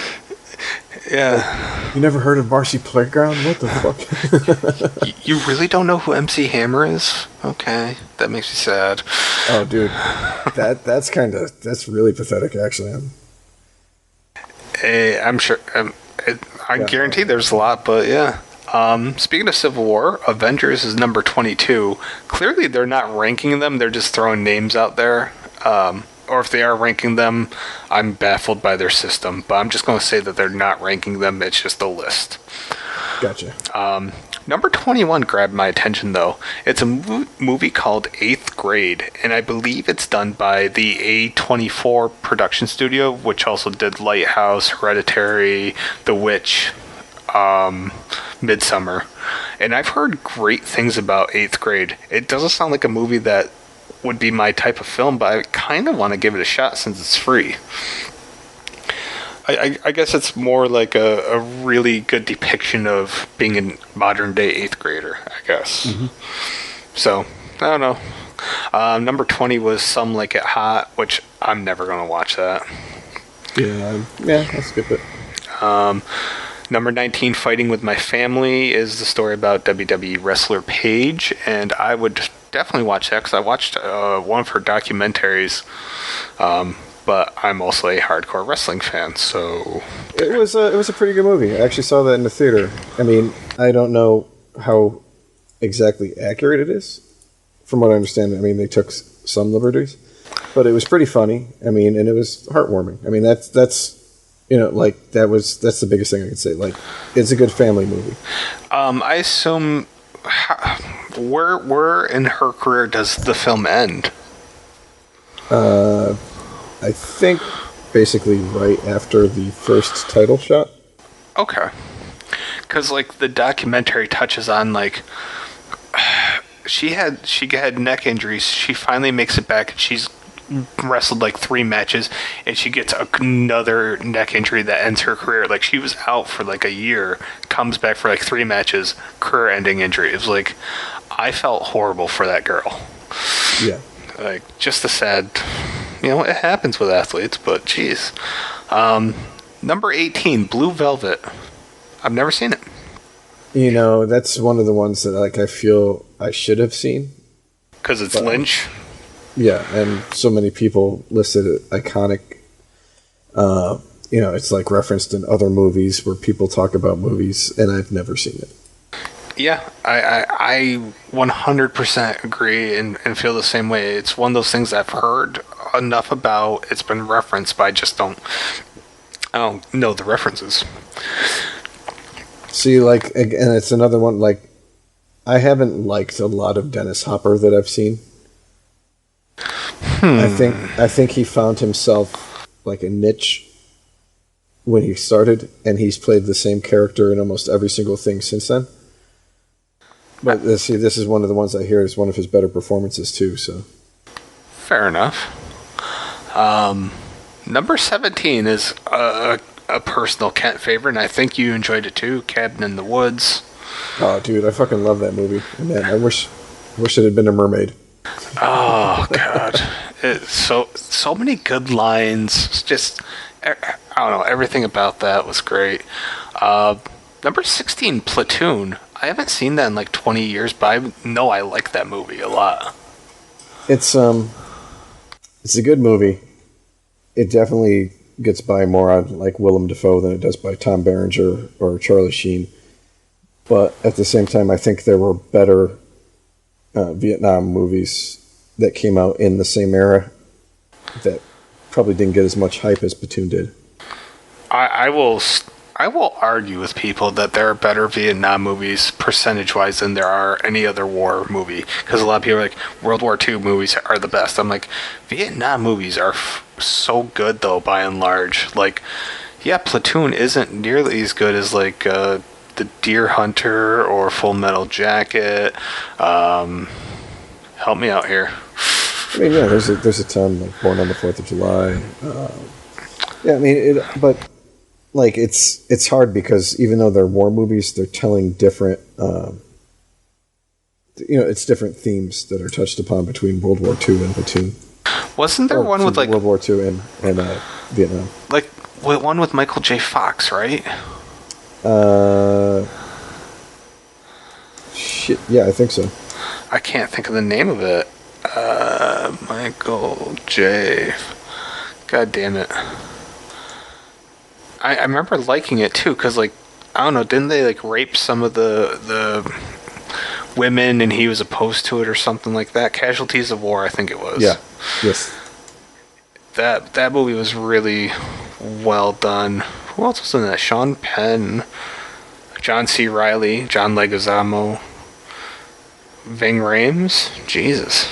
Yeah. Like, you never heard of Marcy Playground? What the fuck? You really don't know who MC Hammer is? Okay, that makes me sad. Oh, dude, that's really pathetic, actually. I'm sure. I guarantee there's a lot, but yeah. Speaking of Civil War, Avengers is number 22. Clearly, they're not ranking them; they're just throwing names out there. Or if they are ranking them, I'm baffled by their system. But I'm just going to say that they're not ranking them. It's just a list. Gotcha. Number 21 grabbed my attention, though. It's a movie called 8th Grade, and I believe it's done by the A24 production studio, which also did Lighthouse, Hereditary, The Witch, Midsummer. And I've heard great things about 8th Grade. It doesn't sound like a movie that would be my type of film, but I kind of want to give it a shot since it's free. I guess it's more like a really good depiction of being a modern day eighth grader, I guess. Mm-hmm. So, I don't know. Number 20 was Some Like It Hot, which I'm never going to watch that. Yeah, I'll skip it. Number 19, Fighting With My Family, is the story about WWE wrestler Paige, and I would definitely watch that because I watched one of her documentaries, but I'm also a hardcore wrestling fan, so... It was a pretty good movie. I actually saw that in the theater. I mean, I don't know how exactly accurate it is. From what I understand, I mean, they took some liberties, but it was pretty funny. I mean, and it was heartwarming. I mean, that's you know, like that's the biggest thing I can say. Like, it's a good family movie. I assume where in her career does the film end? I think basically right after the first title shot. Okay, because like the documentary touches on like. She had neck injuries. She finally makes it back, and she's wrestled like 3 matches, and she gets another neck injury that ends her career. Like, she was out for like a year, comes back for like 3 matches, career-ending injury. It was like, I felt horrible for that girl. Yeah. Like, just a sad, it happens with athletes, but geez. Number 18, Blue Velvet. I've never seen it. That's one of the ones that like I feel I should have seen. Because it's Lynch? Yeah, and so many people listed it iconic. It's like referenced in other movies where people talk about movies, and I've never seen it. Yeah, I 100% agree and feel the same way. It's one of those things I've heard enough about. It's been referenced, but I don't know the references. See, like, again, it's another one, like, I haven't liked a lot of Dennis Hopper that I've seen. I think he found himself, like, a niche when he started, and he's played the same character in almost every single thing since then. But, this is one of the ones I hear is one of his better performances, too, so. Fair enough. Number 17 is a personal Kent favorite, and I think you enjoyed it too. Cabin in the Woods. Oh, dude, I fucking love that movie. Man, I wish it had been a mermaid. Oh God, it's so many good lines. It's just, I don't know, everything about that was great. Number 16, Platoon. I haven't seen that in like 20 years, but I know I like that movie a lot. It's a good movie. It definitely gets by more on like Willem Dafoe than it does by Tom Berenger or Charlie Sheen. But at the same time, I think there were better Vietnam movies that came out in the same era that probably didn't get as much hype as Platoon did. I will argue with people that there are better Vietnam movies percentage-wise than there are any other war movie. Because a lot of people are like, World War II movies are the best. I'm like, Vietnam movies are so good, though, by and large. Like, yeah, Platoon isn't nearly as good as, like, The Deer Hunter or Full Metal Jacket. Help me out here. I mean, yeah, there's a ton, like Born on the 4th of July. Yeah, I mean, but like it's hard because even though they're war movies, they're telling different, it's different themes that are touched upon between World War II and Platoon. Wasn't there one with like World War II and Vietnam? Like one with Michael J. Fox, right? Shit, yeah, I think so. I can't think of the name of it. Michael J. God damn it. I remember liking it too, because like, I don't know, didn't they like rape some of the women and he was opposed to it or something like that? Casualties of War, I think it was. Yeah. Yes. That movie was really well done. Who else was in that? Sean Penn, John C. Reilly, John Leguizamo, Ving Rhames. Jesus.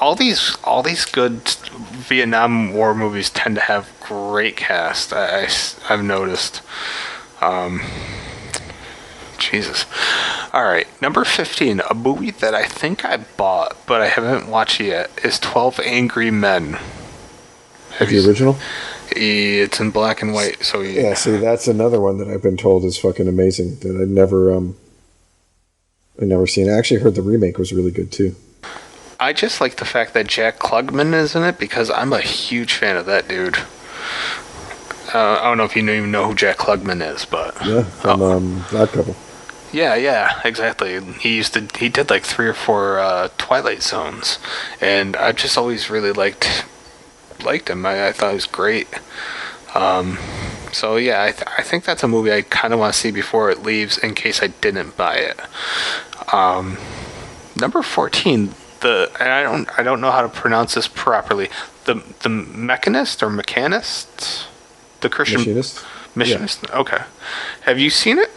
All these good Vietnam War movies tend to have great cast. I've noticed. Jesus. All right, number 15, a movie that I think I bought, but I haven't watched yet, is 12 Angry Men. The original? It's in black and white, so yeah. See, that's another one that I've been told is fucking amazing that I never seen. I actually heard the remake was really good too. I just like the fact that Jack Klugman is in it because I'm a huge fan of that dude. I don't know if you even know who Jack Klugman is, but yeah, from Odd Couple. Yeah, exactly. He did like 3 or 4 Twilight Zones, and I've just always really liked him. I thought he was great. So yeah, I think that's a movie I kind of want to see before it leaves, in case I didn't buy it. Number 14. And I don't know how to pronounce this properly. The Mechanist or Mechanist? The Christian Missionist? Yeah. Okay. Have you seen it?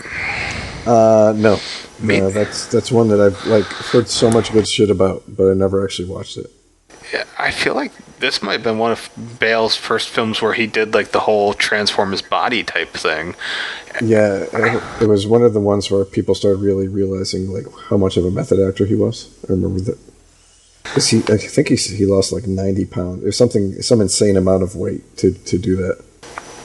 No. No, that's one that I've heard so much good shit about, but I never actually watched it. Yeah, I feel like this might have been one of Bale's first films where he did like the whole transform his body type thing. Yeah, it was one of the ones where people started really realizing like how much of a method actor he was. I remember that. I think he lost like 90 pounds or something, some insane amount of weight to do that.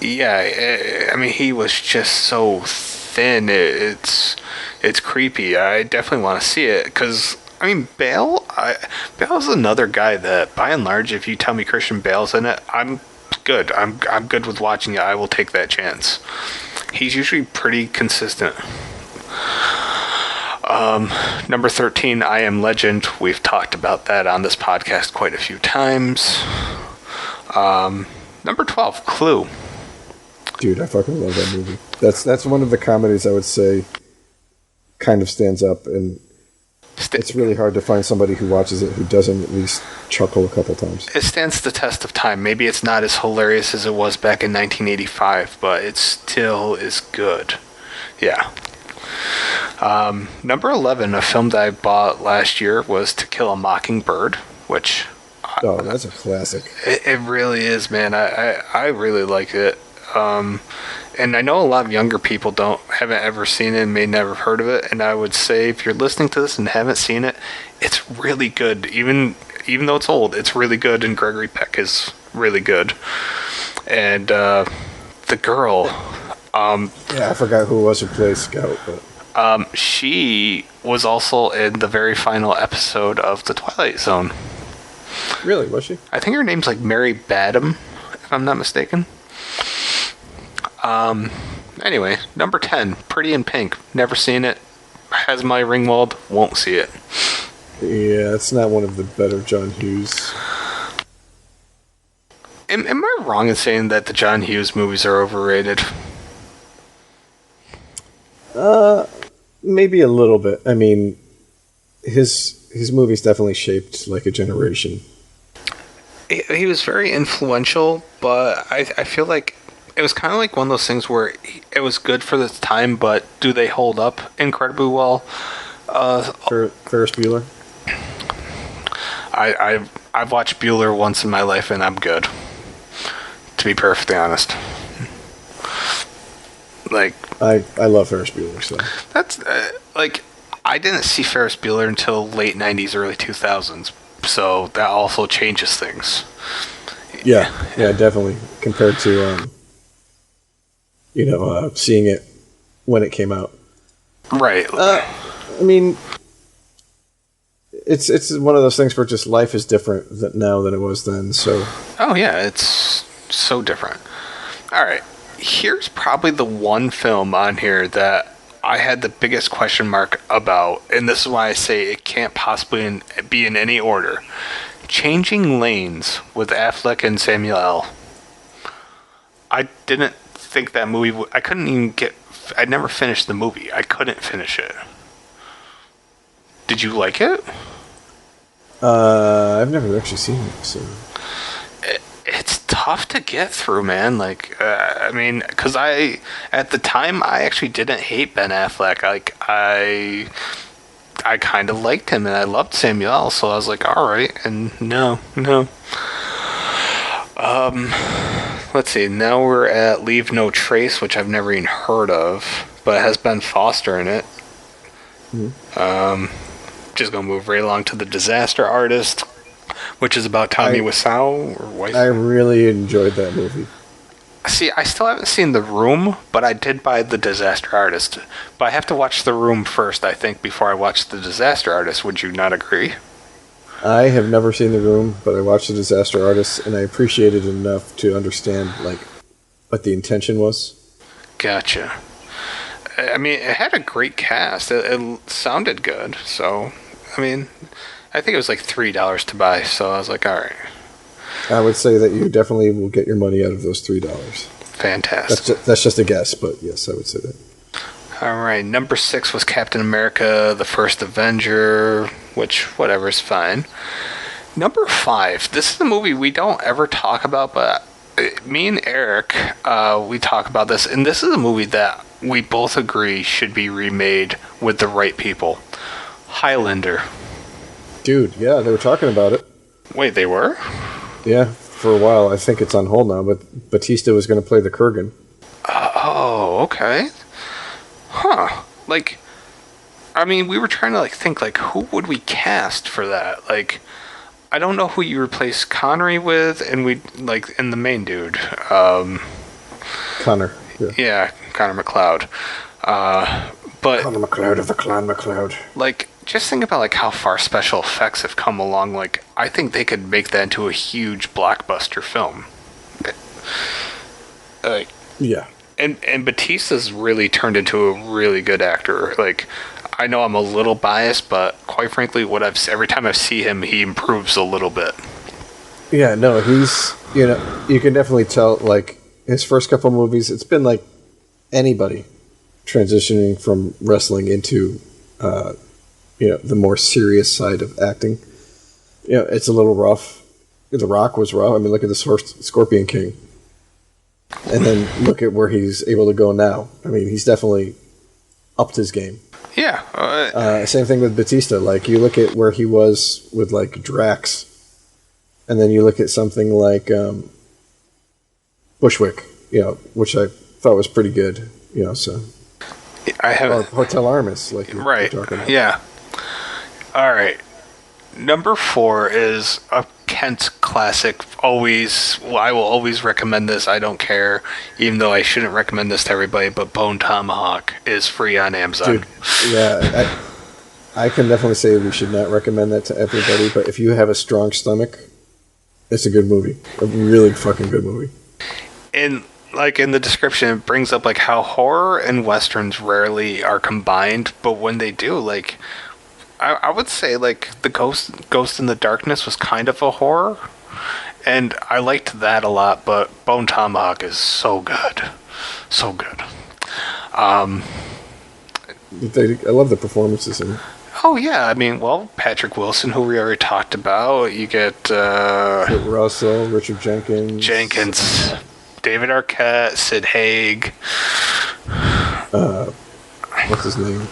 Yeah, I mean, he was just so thin. It's creepy. I definitely want to see it because I mean, Bale's another guy that, by and large, if you tell me Christian Bale's in it, I'm good. I'm good with watching it. I will take that chance. He's usually pretty consistent. Number 13, I Am Legend. We've talked about that on this podcast quite a few times. Number 12, Clue. Dude, I fucking love that movie. That's one of the comedies I would say kind of stands up, and it's really hard to find somebody who watches it who doesn't at least chuckle a couple times. It stands the test of time. Maybe it's not as hilarious as it was back in 1985, but it still is good. Yeah. Number 11, a film that I bought last year, was To Kill a Mockingbird, which... Oh, that's a classic. It really is, man. I really like it. And I know a lot of younger people haven't ever seen it and may never have heard of it. And I would say if you're listening to this and haven't seen it, it's really good. Even though it's old, it's really good. And Gregory Peck is really good. And the girl, yeah, I forgot who it was who played Scout, but she was also in the very final episode of The Twilight Zone. Really, was she? I think her name's like Mary Badham, if I'm not mistaken. Anyway, number 10, Pretty in Pink. Never seen it. Has my Ringwald. Won't see it. Yeah, it's not one of the better John Hughes. Am I wrong in saying that the John Hughes movies are overrated? Maybe a little bit. I mean, his movies definitely shaped like a generation. He was very influential, but I feel like it was kind of like one of those things where it was good for the time, but do they hold up incredibly well? Ferris Bueller? I've watched Bueller once in my life, and I'm good, to be perfectly honest. Like, I love Ferris Bueller, so that's I didn't see Ferris Bueller until late 90s, early 2000s, so that also changes things. Yeah, definitely. Compared to seeing it when it came out. Right. I mean, it's one of those things where just life is different now than it was then. So. Oh yeah, it's so different. All right, here's probably the one film on here that I had the biggest question mark about, and this is why I say it can't possibly be in any order. Changing Lanes with Affleck and Samuel L. I didn't think that movie... I couldn't even get... I never finished the movie. I couldn't finish it. Did you like it? I've never actually seen it, so... It's tough to get through, man. Like, I mean, because at the time, I actually didn't hate Ben Affleck. Like, I kind of liked him, and I loved Samuel L., so I was like, all right, and no. Let's see, now we're at Leave No Trace, which I've never even heard of, but it has Ben Foster in it. Mm-hmm. Just gonna move right along to The Disaster Artist, which is about Tommy Wiseau or Wiseau. I really enjoyed that movie. See, I still haven't seen The Room, but I did buy The Disaster Artist. But I have to watch The Room first, I think, before I watch The Disaster Artist. Would you not agree? I have never seen The Room, but I watched The Disaster Artist, and I appreciated it enough to understand like what the intention was. Gotcha. I mean, it had a great cast. It sounded good. So, I mean, I think it was like $3 to buy. So I was like, all right. I would say that you definitely will get your money out of those $3. Fantastic. That's just a guess, but yes, I would say that. All right. Number 6 was Captain America: The First Avenger, which, whatever, is fine. Number 5. This is a movie we don't ever talk about, but me and Eric, we talk about this, and this is a movie that we both agree should be remade with the right people. Highlander. Dude, yeah, they were talking about it. Wait, they were? Yeah, for a while. I think it's on hold now, but Batista was going to play the Kurgan. Oh, okay. Huh. Like, I mean, we were trying to like think like who would we cast for that? Like, I don't know who you replace Connery with, and we like in the main dude. Connor. Yeah, Connor McLeod. But Connor McLeod of the Clan McLeod. like, just think about like how far special effects have come along. Like, I think they could make that into a huge blockbuster film. Like, Yeah. and Batista's really turned into a really good actor. Like, I know I'm a little biased, but quite frankly, every time I see him, he improves a little bit. Yeah, no, he's, you can definitely tell, like, his first couple movies, it's been like anybody transitioning from wrestling into, the more serious side of acting. It's a little rough. The Rock was rough. I mean, look at the Scorpion King. And then look at where he's able to go now. I mean, he's definitely upped his game. Yeah. Same thing with Batista. Like, you look at where he was with, like, Drax, and then you look at something like Bushwick, which I thought was pretty good, so. I have Or Hotel Artemis, like you're talking about. Yeah. All right. Number 4 is a Kent classic. I will always recommend this. I don't care, even though I shouldn't recommend this to everybody. But Bone Tomahawk is free on Amazon. Dude, yeah, I can definitely say we should not recommend that to everybody. But if you have a strong stomach, it's a good movie. A really fucking good movie. And like in the description, it brings up like how horror and westerns rarely are combined, but when they do, like. I would say like the Ghost in the Darkness was kind of a horror, and I liked that a lot. But Bone Tomahawk is so good, so good. I love the performances in it. Oh yeah, I mean, well, Patrick Wilson, who we already talked about. You get Kurt Russell, Richard Jenkins, David Arquette, Sid Haig. What's his name?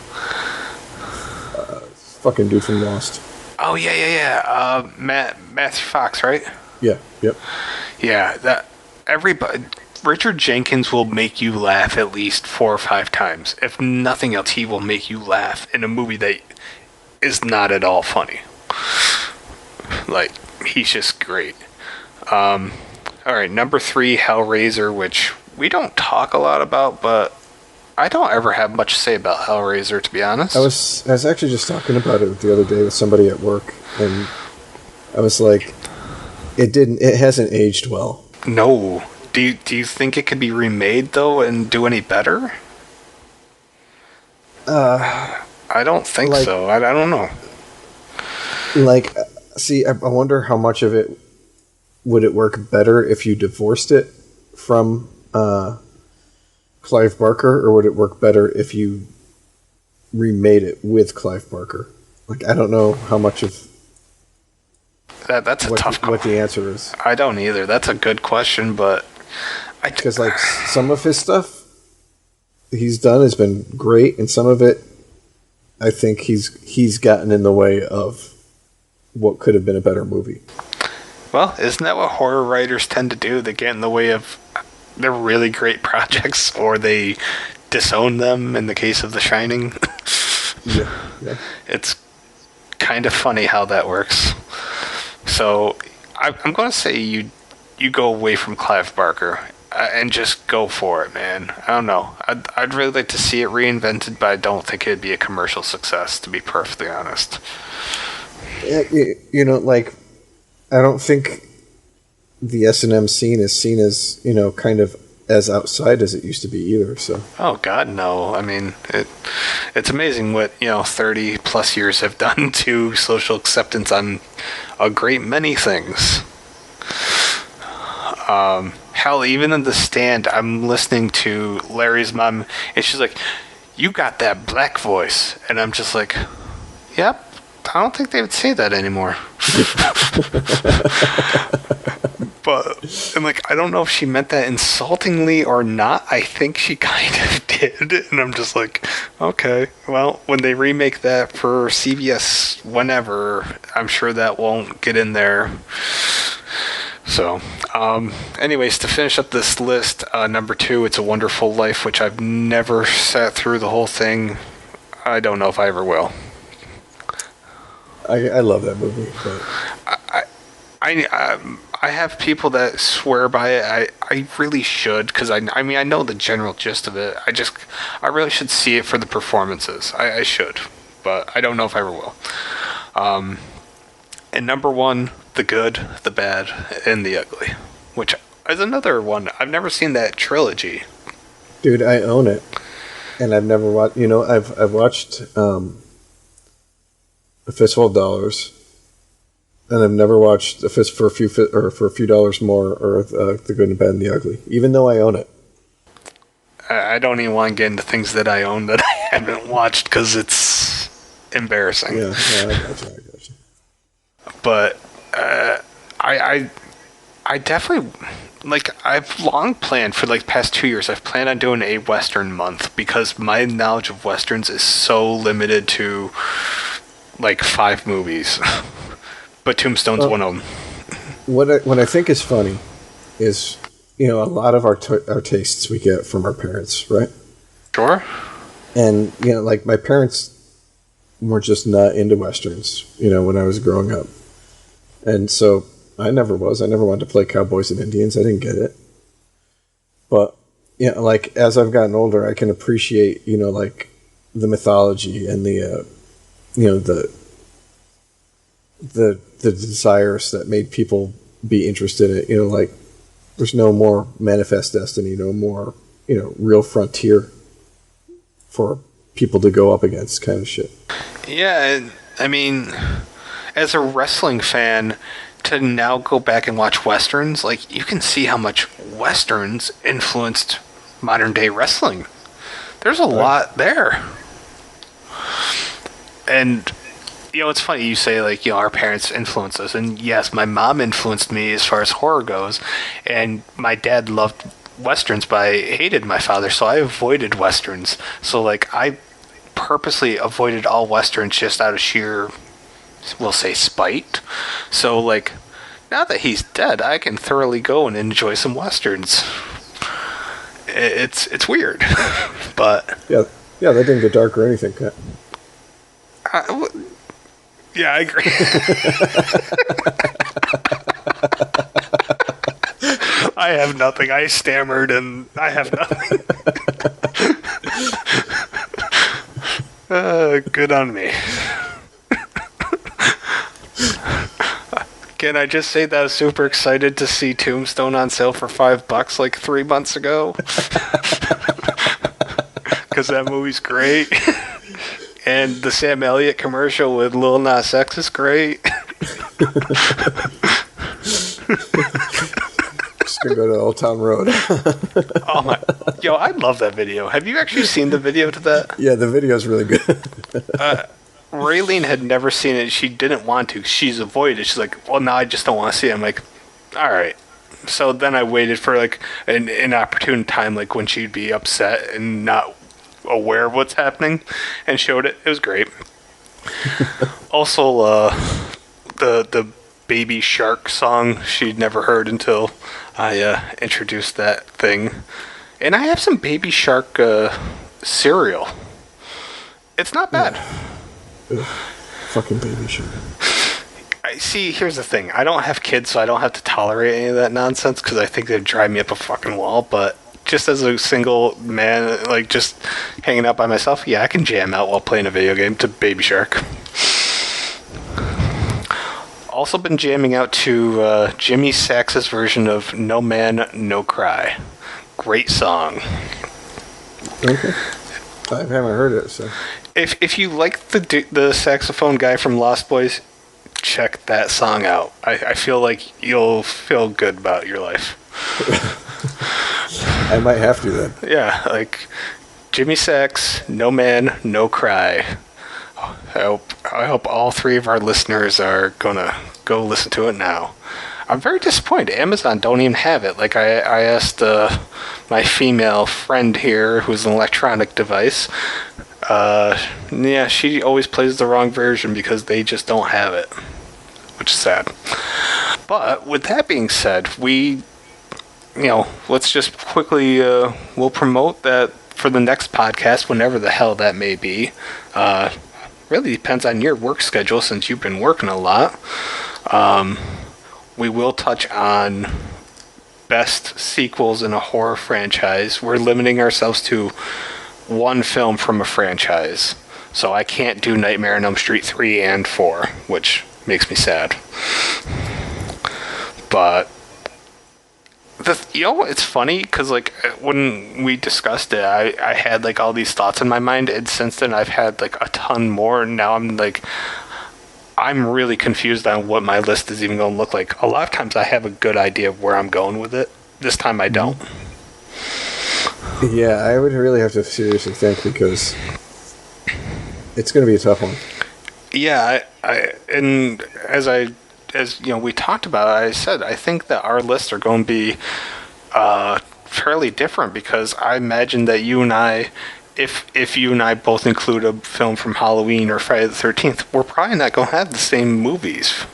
Fucking dude from Lost. Oh yeah. Matthew Fox, right? Yeah. Yep. Yeah, that everybody. Richard Jenkins will make you laugh at least 4 or 5 times. If nothing else, he will make you laugh in a movie that is not at all funny. Like, he's just great. All right, number 3, Hellraiser, which we don't talk a lot about, but I don't ever have much to say about Hellraiser, to be honest. I was actually just talking about it the other day with somebody at work, and I was like, it hasn't aged well. No. Do you think it could be remade though and do any better? I don't think so. I don't know. Like, see, I wonder how much of it would it work better if you divorced it from Clive Barker, or would it work better if you remade it with Clive Barker? Like, I don't know how much of that's a tough call. What the answer is. I don't either. That's a good question, but because like some of his stuff he's done has been great, and some of it I think he's gotten in the way of what could have been a better movie. Well, isn't that what horror writers tend to do? They get in the way of their really great projects, or they disown them in the case of The Shining. Yeah. It's kind of funny how that works. So I'm going to say you go away from Clive Barker, and just go for it, man. I don't know. I'd really like to see it reinvented, but I don't think it'd be a commercial success, to be perfectly honest. Yeah, like, I don't think the S&M scene is seen as, kind of as outside as it used to be either. So. Oh God, no. I mean, it's amazing what 30 plus years have done to social acceptance on a great many things. Hell, even in The Stand, I'm listening to Larry's mom, and she's like, "You got that black voice," and I'm just like, "Yep." I don't think they would say that anymore. But I'm like, I don't know if she meant that insultingly or not. I think she kind of did. And I'm just like, okay, well, when they remake that for CBS whenever, I'm sure that won't get in there. So, anyways, to finish up this list, number 2, It's a Wonderful Life, which I've never sat through the whole thing. I don't know if I ever will. I love that movie. But. I have people that swear by it. I really should, because I mean, I know the general gist of it. I really should see it for the performances. I should, but I don't know if I ever will. And number 1, The Good, The Bad, and The Ugly, which is another one. I've never seen that trilogy. Dude, I own it, and I've never watched. I've watched A Fistful of Dollars. And I've never watched for a few dollars more, or The Good and Bad and the Ugly, even though I own it. I don't even want to get into things that I own that I haven't watched because it's embarrassing. Yeah, I got you. But I definitely, like, I've long planned for like the past 2 years. I've planned on doing a Western month because my knowledge of Westerns is so limited to like 5 movies. But Tombstone's one of them. What I think is funny is, a lot of our tastes we get from our parents, right? Sure. And, like, my parents were just not into Westerns, when I was growing up. And so I never was. I never wanted to play cowboys and Indians. I didn't get it. But, like, as I've gotten older, I can appreciate, like, the mythology and the desires that made people be interested in it. Like, there's no more manifest destiny, no more, real frontier for people to go up against, kind of shit. Yeah, I mean, as a wrestling fan, to now go back and watch Westerns, like, you can see how much Westerns influenced modern day wrestling. There's a lot there. And it's funny you say, like, our parents influenced us, and yes, my mom influenced me as far as horror goes, and my dad loved Westerns, but I hated my father, so I avoided Westerns. So, like, I purposely avoided all Westerns just out of sheer, we'll say, spite. So, like, now that he's dead, I can thoroughly go and enjoy some Westerns. It's weird, but... Yeah, that didn't get dark or anything, Kat. Yeah, I agree. I have nothing. I stammered and I have nothing. Good on me. Can I just say that I was super excited to see Tombstone on sale for $5 like 3 months ago? Because that movie's great. And the Sam Elliott commercial with Lil Nas X is great. Just gonna go to Old Town Road. Oh my! Yo, I love that video. Have you actually seen the video to that? Yeah, the video's really good. Raylene had never seen it. She didn't want to. She's avoided it. She's like, well, now I just don't want to see it. I'm like, all right. So then I waited for like an opportune time, like when she'd be upset and not aware of what's happening, and showed it. It was great. Also, the Baby Shark song she'd never heard until I introduced that thing. And I have some Baby Shark cereal. It's not bad. Ugh, fucking Baby Shark. see, here's the thing. I don't have kids, so I don't have to tolerate any of that nonsense because I think they'd drive me up a fucking wall. But just as a single man, like just hanging out by myself, yeah, I can jam out while playing a video game to Baby Shark. Also been jamming out to Jimmy Sax's version of No Man, No Cry. Great song. Okay. I haven't heard it, so. If you like the saxophone guy from Lost Boys, check that song out. I feel like you'll feel good about your life. I might have to then. Yeah, like Jimmy Sax, No Man, No Cry. I hope all three of our listeners are gonna go listen to it now. I'm very disappointed. Amazon don't even have it. Like I asked my female friend here, who's an electronic device. Yeah, she always plays the wrong version because they just don't have it, which is sad. But with that being said, let's just quickly we'll promote that for the next podcast, whenever the hell that may be. Really depends on your work schedule since you've been working a lot. We will touch on best sequels in a horror franchise. We're limiting ourselves to one film from a franchise. So I can't do Nightmare on Elm Street 3 and 4, which makes me sad. But it's funny because like when we discussed it, I had like all these thoughts in my mind, and since then I've had like a ton more, and now I'm really confused on what my list is even going to look like. A lot of times I have a good idea of where I'm going with it. This time I don't. Yeah, I would really have to seriously think because it's going to be a tough one. Yeah, and as we talked about, I said I think that our lists are going to be fairly different because I imagine that you and I, if you and I both include a film from Halloween or Friday the 13th, we're probably not going to have the same movies.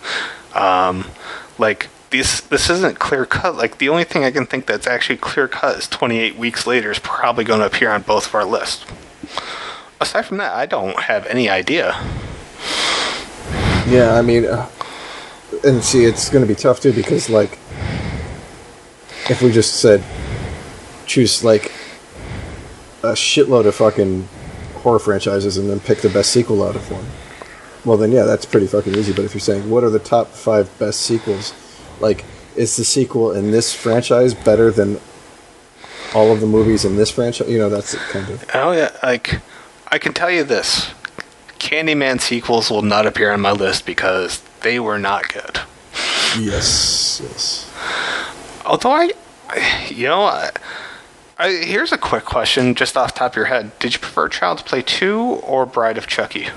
This isn't clear cut. Like the only thing I can think that's actually clear cut is 28 Weeks Later is probably going to appear on both of our lists. Aside from that, I don't have any idea. Yeah, I mean, and see, it's going to be tough too because like, if we just said choose like a shitload of fucking horror franchises and then pick the best sequel out of one, well then yeah, that's pretty fucking easy. But if you're saying what are the top 5 best sequels, like is the sequel in this franchise better than all of the movies in this franchise? That's kind of. Oh yeah, like I can tell you this: Candyman sequels will not appear on my list because they were not good. Yes. Although here's a quick question, just off the top of your head: did you prefer Child's Play 2 or Bride of Chucky?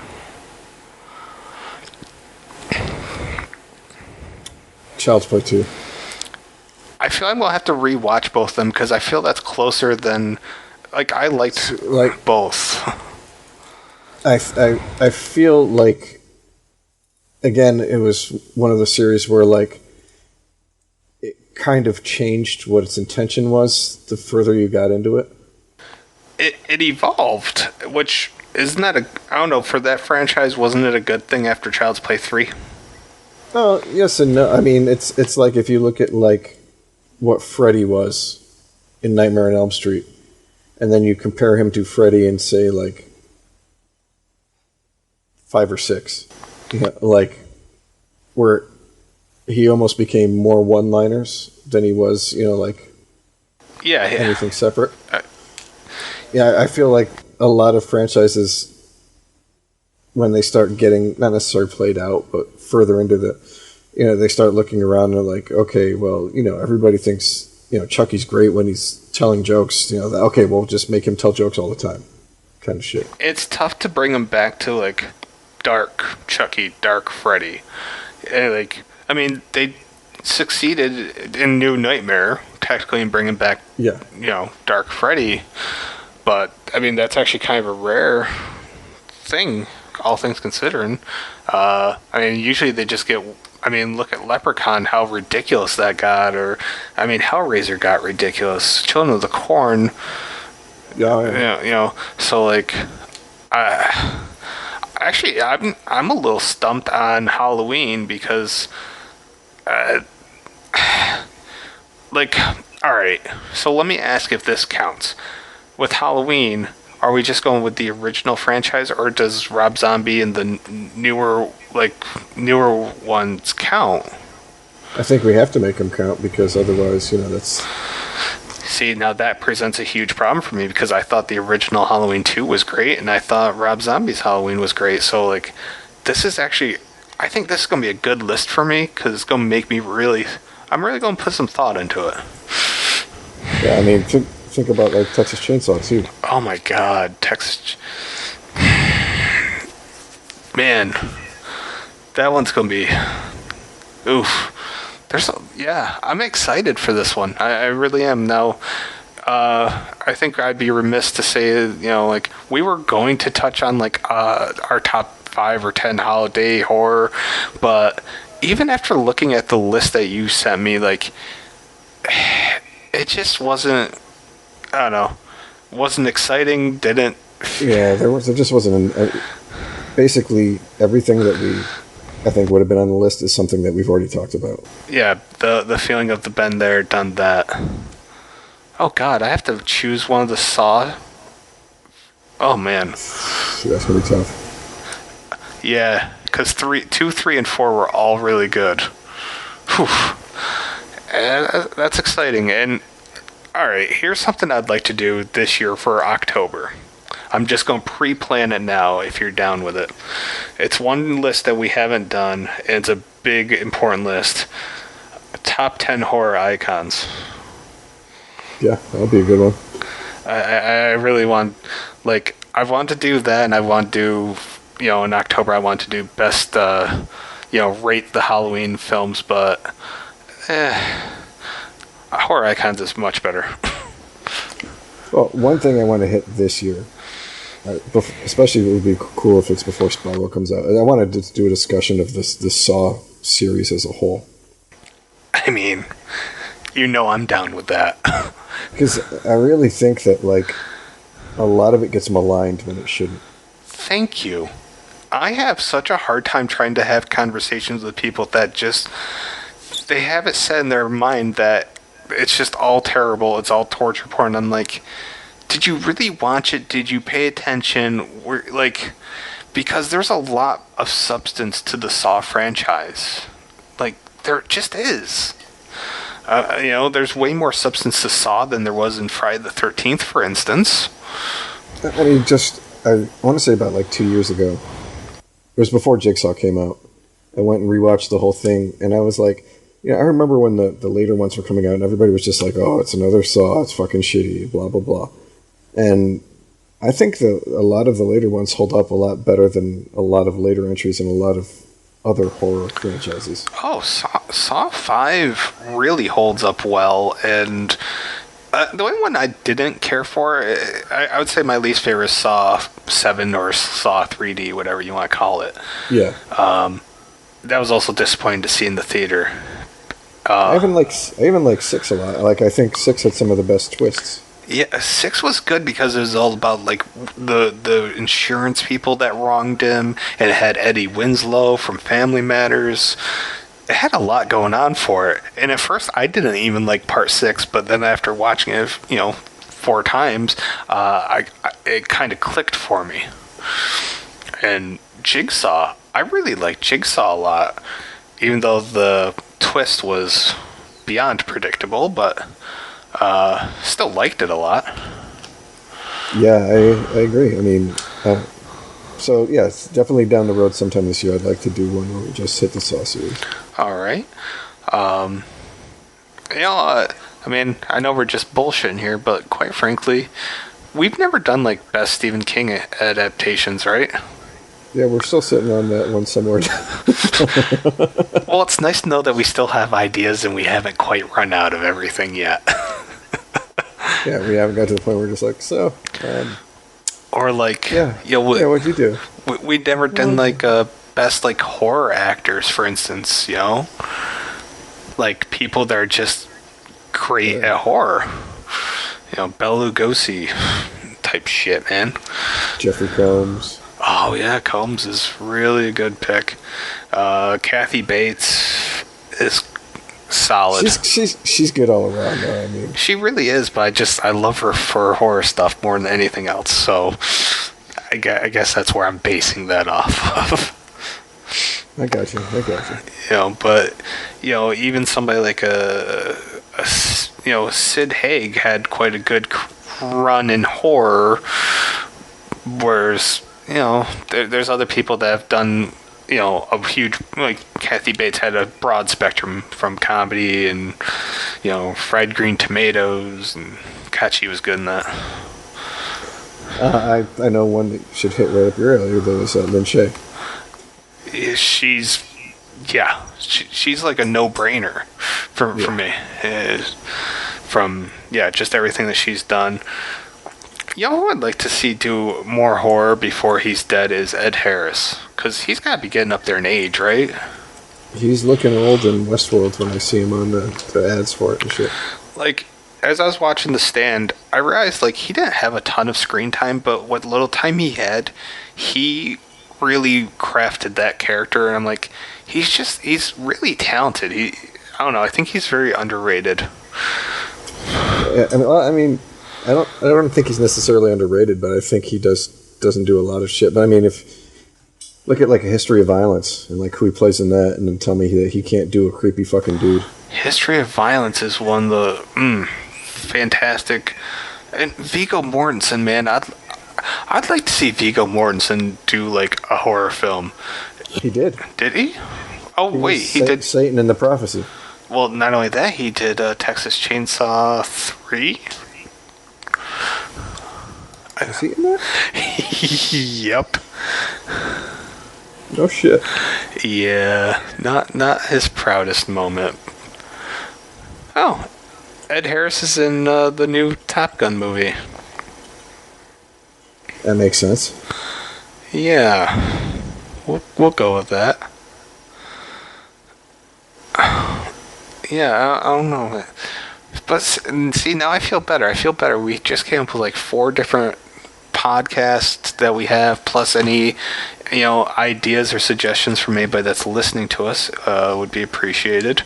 Child's Play 2. I feel like we'll have to rewatch both of them because I feel that's closer than. Like I liked both. I feel like, again, it was one of the series where like it kind of changed what its intention was the further you got into it. It evolved, which isn't that I don't know, for that franchise, wasn't it a good thing after Child's Play 3? Oh, yes and no. I mean, it's like if you look at like what Freddy was in Nightmare on Elm Street, and then you compare him to Freddy in say like 5 or 6, like where he almost became more one-liners than he was, anything separate. I feel like a lot of franchises, when they start getting not necessarily played out, but further into they start looking around and they're like, okay, well, everybody thinks Chucky's great when he's telling jokes. Okay, we'll just make him tell jokes all the time, kind of shit. It's tough to bring him back to like dark Chucky, dark Freddy. They succeeded in New Nightmare technically in bringing back, dark Freddy, but that's actually kind of a rare thing, all things considering. Usually they just get. Look at Leprechaun, how ridiculous that got, or Hellraiser got ridiculous. Children of the Corn. Yeah. So like, Actually, I'm a little stumped on Halloween because, uh, like, all right. So let me ask if this counts. With Halloween, are we just going with the original franchise, or does Rob Zombie and the newer ones count? I think we have to make them count because otherwise, that's See, now that presents a huge problem for me because I thought the original Halloween 2 was great, and I thought Rob Zombie's Halloween was great. So, like, this is actually, I think this is going to be a good list for me because it's going to make me really, I'm really going to put some thought into it. Yeah, I mean, think about like Texas Chainsaw too. Oh my God, Texas. Man, that one's going to be, oof. Yeah, I'm excited for this one. I really am. Now, I think I'd be remiss to say, like, we were going to touch on, like, our top 5 or 10 holiday horror, but even after looking at the list that you sent me, like, it just wasn't, I don't know, wasn't exciting, didn't... Yeah, there just wasn't basically everything that I think would have been on the list is something that we've already talked about. Yeah, the feeling of the been there, done that. Oh God, I have to choose one of the Saw. Oh man. That's gonna be tough. Yeah, because 2, 3, and 4 were all really good. Whew. And that's exciting. And all right, here's something I'd like to do this year for October. I'm just going to pre-plan it now if you're down with it. It's one list that we haven't done, and it's a big, important list. Top 10 horror icons. Yeah, that'll be a good one. I really want, like, I want to do that, and I want to do, in October, I want to do best, rate the Halloween films, but horror icons is much better. Well, one thing I want to hit this year, especially it would be cool if it's before Spiral comes out. I wanted to do a discussion of this Saw series as a whole. I mean, I'm down with that. Because I really think that, like, a lot of it gets maligned when it shouldn't. Thank you. I have such a hard time trying to have conversations with people that just, they have it set in their mind that it's just all terrible, it's all torture porn. I'm like, did you really watch it? Did you pay attention? Because there's a lot of substance to the Saw franchise. Like, there just is. There's way more substance to Saw than there was in Friday the 13th, for instance. I mean, I want to say about like 2 years ago. It was before Jigsaw came out. I went and rewatched the whole thing, and I was like, I remember when the later ones were coming out, and everybody was just like, oh, it's another Saw, it's fucking shitty, blah, blah, blah. And I think a lot of the later ones hold up a lot better than a lot of later entries in a lot of other horror franchises. Oh, Saw 5 really holds up well, and the only one I didn't care for, I would say my least favorite is Saw 7 or Saw 3D, whatever you want to call it. Yeah. That was also disappointing to see in the theater. I even like 6 a lot. Like, I think 6 had some of the best twists. Yeah, 6 was good because it was all about, like, the insurance people that wronged him, and it had Eddie Winslow from Family Matters. It had a lot going on for it. And at first, I didn't even like part 6, but then after watching it, 4 times, it kind of clicked for me. And Jigsaw, I really liked Jigsaw a lot, even though the twist was beyond predictable, but still liked it a lot. Yeah, I agree. I mean, so yes, definitely down the road sometime this year I'd like to do one where we just hit the Saw series. All right. I mean, I know we're just bullshitting here, but quite frankly, we've never done, like, best Stephen King adaptations, right? Yeah, we're still sitting on that one somewhere. Well, it's nice to know that we still have ideas and we haven't quite run out of everything yet. Yeah, we haven't got to the point where we're just like, so. Or like, what'd you do? We'd never done like best like horror actors, for instance. Like people that are just great at horror. Bela Lugosi type shit, man. Jeffrey Combs. Oh yeah, Combs is really a good pick. Kathy Bates is solid. She's good all around, though. I mean, She really is, but I love her for horror stuff more than anything else. So I guess that's where I'm basing that off of. I got you. But even somebody like Sid Haig had quite a good run in horror, whereas there's other people that have done a huge, like Kathy Bates had a broad spectrum from comedy and fried green tomatoes, and God, she was good in that. I know one that should hit right up your alley. That was Lin Shaye. She's like a no-brainer for me. From just everything that she's done. Who I'd like to see do more horror before he's dead is Ed Harris, because he's got to be getting up there in age, right? He's looking old in Westworld when I see him on the ads for it and shit. Like, as I was watching The Stand, I realized like he didn't have a ton of screen time, but what little time he had, he really crafted that character, and I'm like, he's really talented. I don't know, I think he's very underrated. I mean, I don't think he's necessarily underrated, but I think he doesn't do a lot of shit. But I mean, if look at like A History of Violence and like who he plays in that, and then tell me that he can't do a creepy fucking dude. History of Violence is one of the fantastic, and Viggo Mortensen, man, I'd like to see Viggo Mortensen do like a horror film. He did. Did he? Oh, wait, he did Satan and the Prophecy. Well, not only that, he did Texas Chainsaw 3. Is he in that? Yep. No shit. Yeah, not his proudest moment. Oh, Ed Harris is in the new Top Gun movie. That makes sense. Yeah, we'll go with that. Yeah, I don't know. But see, now I feel better. We just came up with like 4 different podcasts that we have, plus any ideas or suggestions from anybody that's listening to us would be appreciated.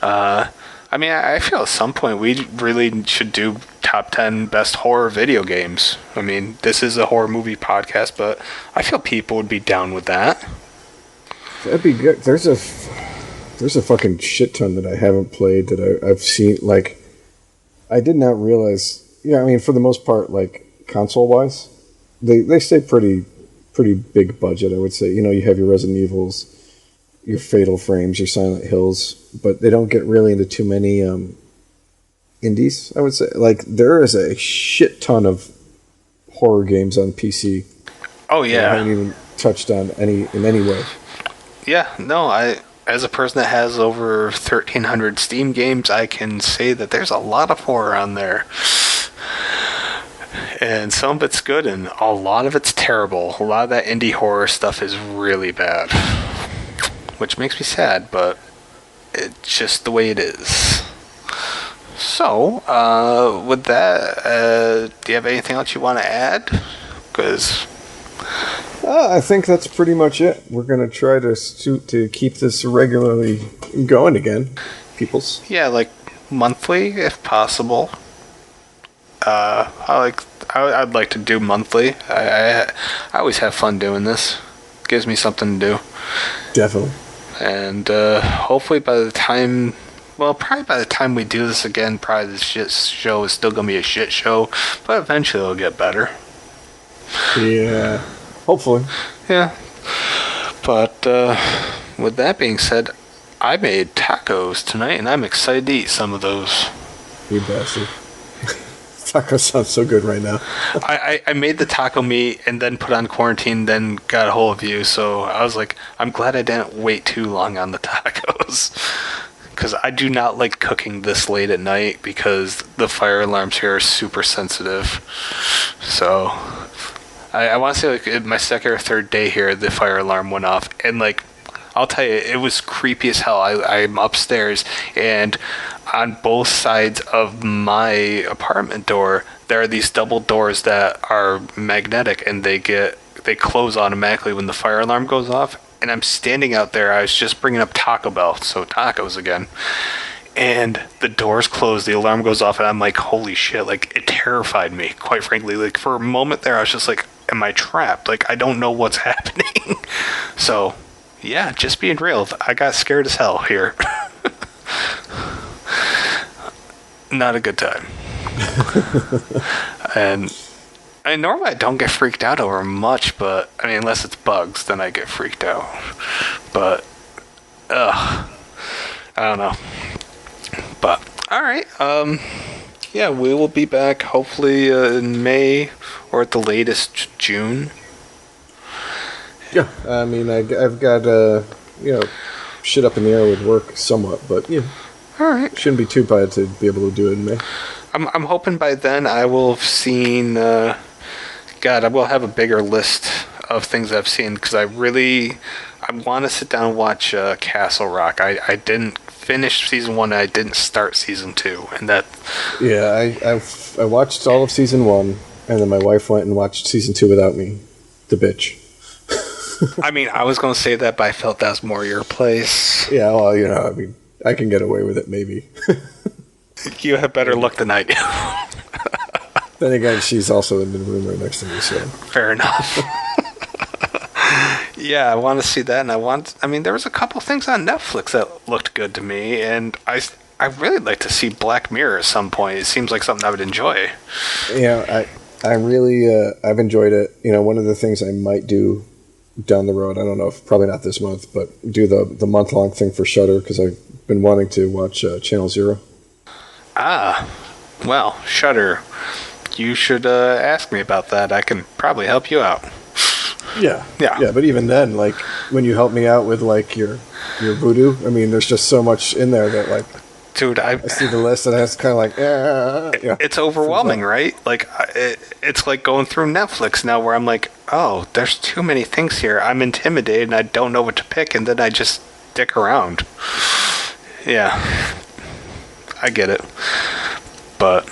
I mean, I feel at some point we really should do top 10 best horror video games. I mean, this is a horror movie podcast, but I feel people would be down with that. That'd be good. There's a fucking shit ton that I haven't played that I've seen. Like, I did not realize. Yeah, I mean, for the most part, like console wise, they stay pretty big budget. I would say. You have your Resident Evils, your Fatal Frames, your Silent Hills, but they don't get really into too many indies. I would say, like, there is a shit ton of horror games on PC. Oh yeah, I haven't even touched on in any way. Yeah, no, as a person that has over 1,300 Steam games, I can say that there's a lot of horror on there. And some of it's good, and a lot of it's terrible. A lot of that indie horror stuff is really bad. Which makes me sad, but it's just the way it is. So, with that, do you have anything else you want to add? Because I think that's pretty much it. We're going to try to keep this regularly going again, peoples. Yeah, like monthly, if possible. I'd like to do monthly. I always have fun doing this. Gives me something to do. Definitely. And hopefully probably by the time we do this again, probably this shit show is still going to be a shit show, but eventually it'll get better. Yeah. Hopefully. Yeah. But with that being said, I made tacos tonight, and I'm excited to eat some of those. You bastard. Tacos sound so good right now. I made the taco meat and then put on quarantine, then got a hold of you, so I was like, I'm glad I didn't wait too long on the tacos. Because I do not like cooking this late at night because the fire alarms here are super sensitive. So I want to say like my second or third day here, the fire alarm went off, and like I'll tell you, it was creepy as hell. I'm upstairs, and on both sides of my apartment door, there are these double doors that are magnetic, and they get they close automatically when the fire alarm goes off. And I'm standing out there. I was just bringing up Taco Bell, so tacos again. And the doors close, the alarm goes off, and I'm like, holy shit, like, it terrified me, quite frankly. Like, for a moment there, I was just like, am I trapped? Like, I don't know what's happening. So, yeah, just being real, I got scared as hell here. Not a good time. And normally I don't get freaked out over much, but, I mean, unless it's bugs, then I get freaked out. But, I don't know. But, alright, yeah, we will be back hopefully in May or at the latest June. Yeah, I mean, I've got, shit up in the air with work somewhat, but yeah. Alright. Shouldn't be too bad to be able to do it in May. I'm hoping by then I will have seen, I will have a bigger list of things I've seen, because I want to sit down and watch Castle Rock. I didn't finish season 1, and I didn't start season 2, and that... Yeah, I watched all of season 1, and then my wife went and watched season 2 without me. The bitch. I mean, I was going to say that, but I felt that was more your place. Yeah, well, I mean, I can get away with it, maybe. You have better luck than I do. Then again, she's also in the room right next to me, so... Fair enough. Yeah, I want to see that, and there was a couple things on Netflix that looked good to me, and I really like to see Black Mirror at some point. It seems like something I would enjoy. Yeah, I really, I've enjoyed it. One of the things I might do down the road, I don't know, if probably not this month, but do the month-long thing for Shudder, because I've been wanting to watch Channel Zero. Ah, well, Shudder. You should ask me about that. I can probably help you out. Yeah. But even then, like, when you help me out with, like, your voodoo, I mean, there's just so much in there that, like, dude, I see the list and it's kind of like, yeah. It's overwhelming, right? Like, it's like going through Netflix now, where I'm like, oh, there's too many things here. I'm intimidated and I don't know what to pick, and then I just stick around. Yeah, I get it, but.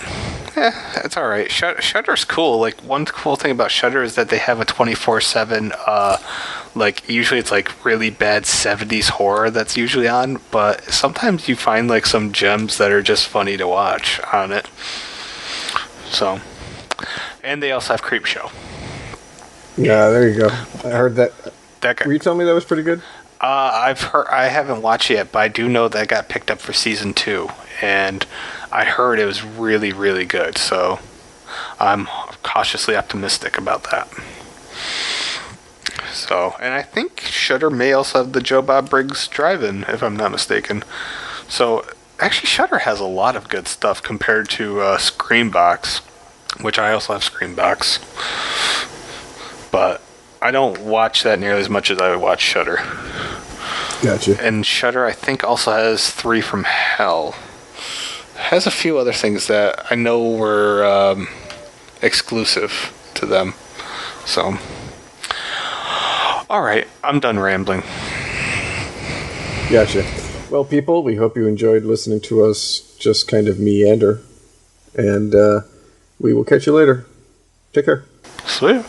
It's alright. Shudder's cool. Like, one cool thing about Shudder is that they have a 24/7, like, usually it's like really bad 70s horror that's usually on, but sometimes you find like some gems that are just funny to watch on it. So, and they also have Creepshow. Yeah, there you go. I heard that. That guy. Were you telling me that was pretty good? I've heard. I haven't watched it yet, but I do know that got picked up for season 2, and I heard it was really, really good. So I'm cautiously optimistic about that. So, and I think Shudder may also have the Joe Bob Briggs Drive-In, if I'm not mistaken. So, actually, Shudder has a lot of good stuff compared to Screambox, which I also have Screambox. But I don't watch that nearly as much as I would watch Shudder. Gotcha. And Shudder, I think, also has 3 from Hell. Has a few other things that I know were exclusive to them. So, all right, I'm done rambling. Gotcha. Well, people, we hope you enjoyed listening to us just kind of meander. And we will catch you later. Take care. See ya.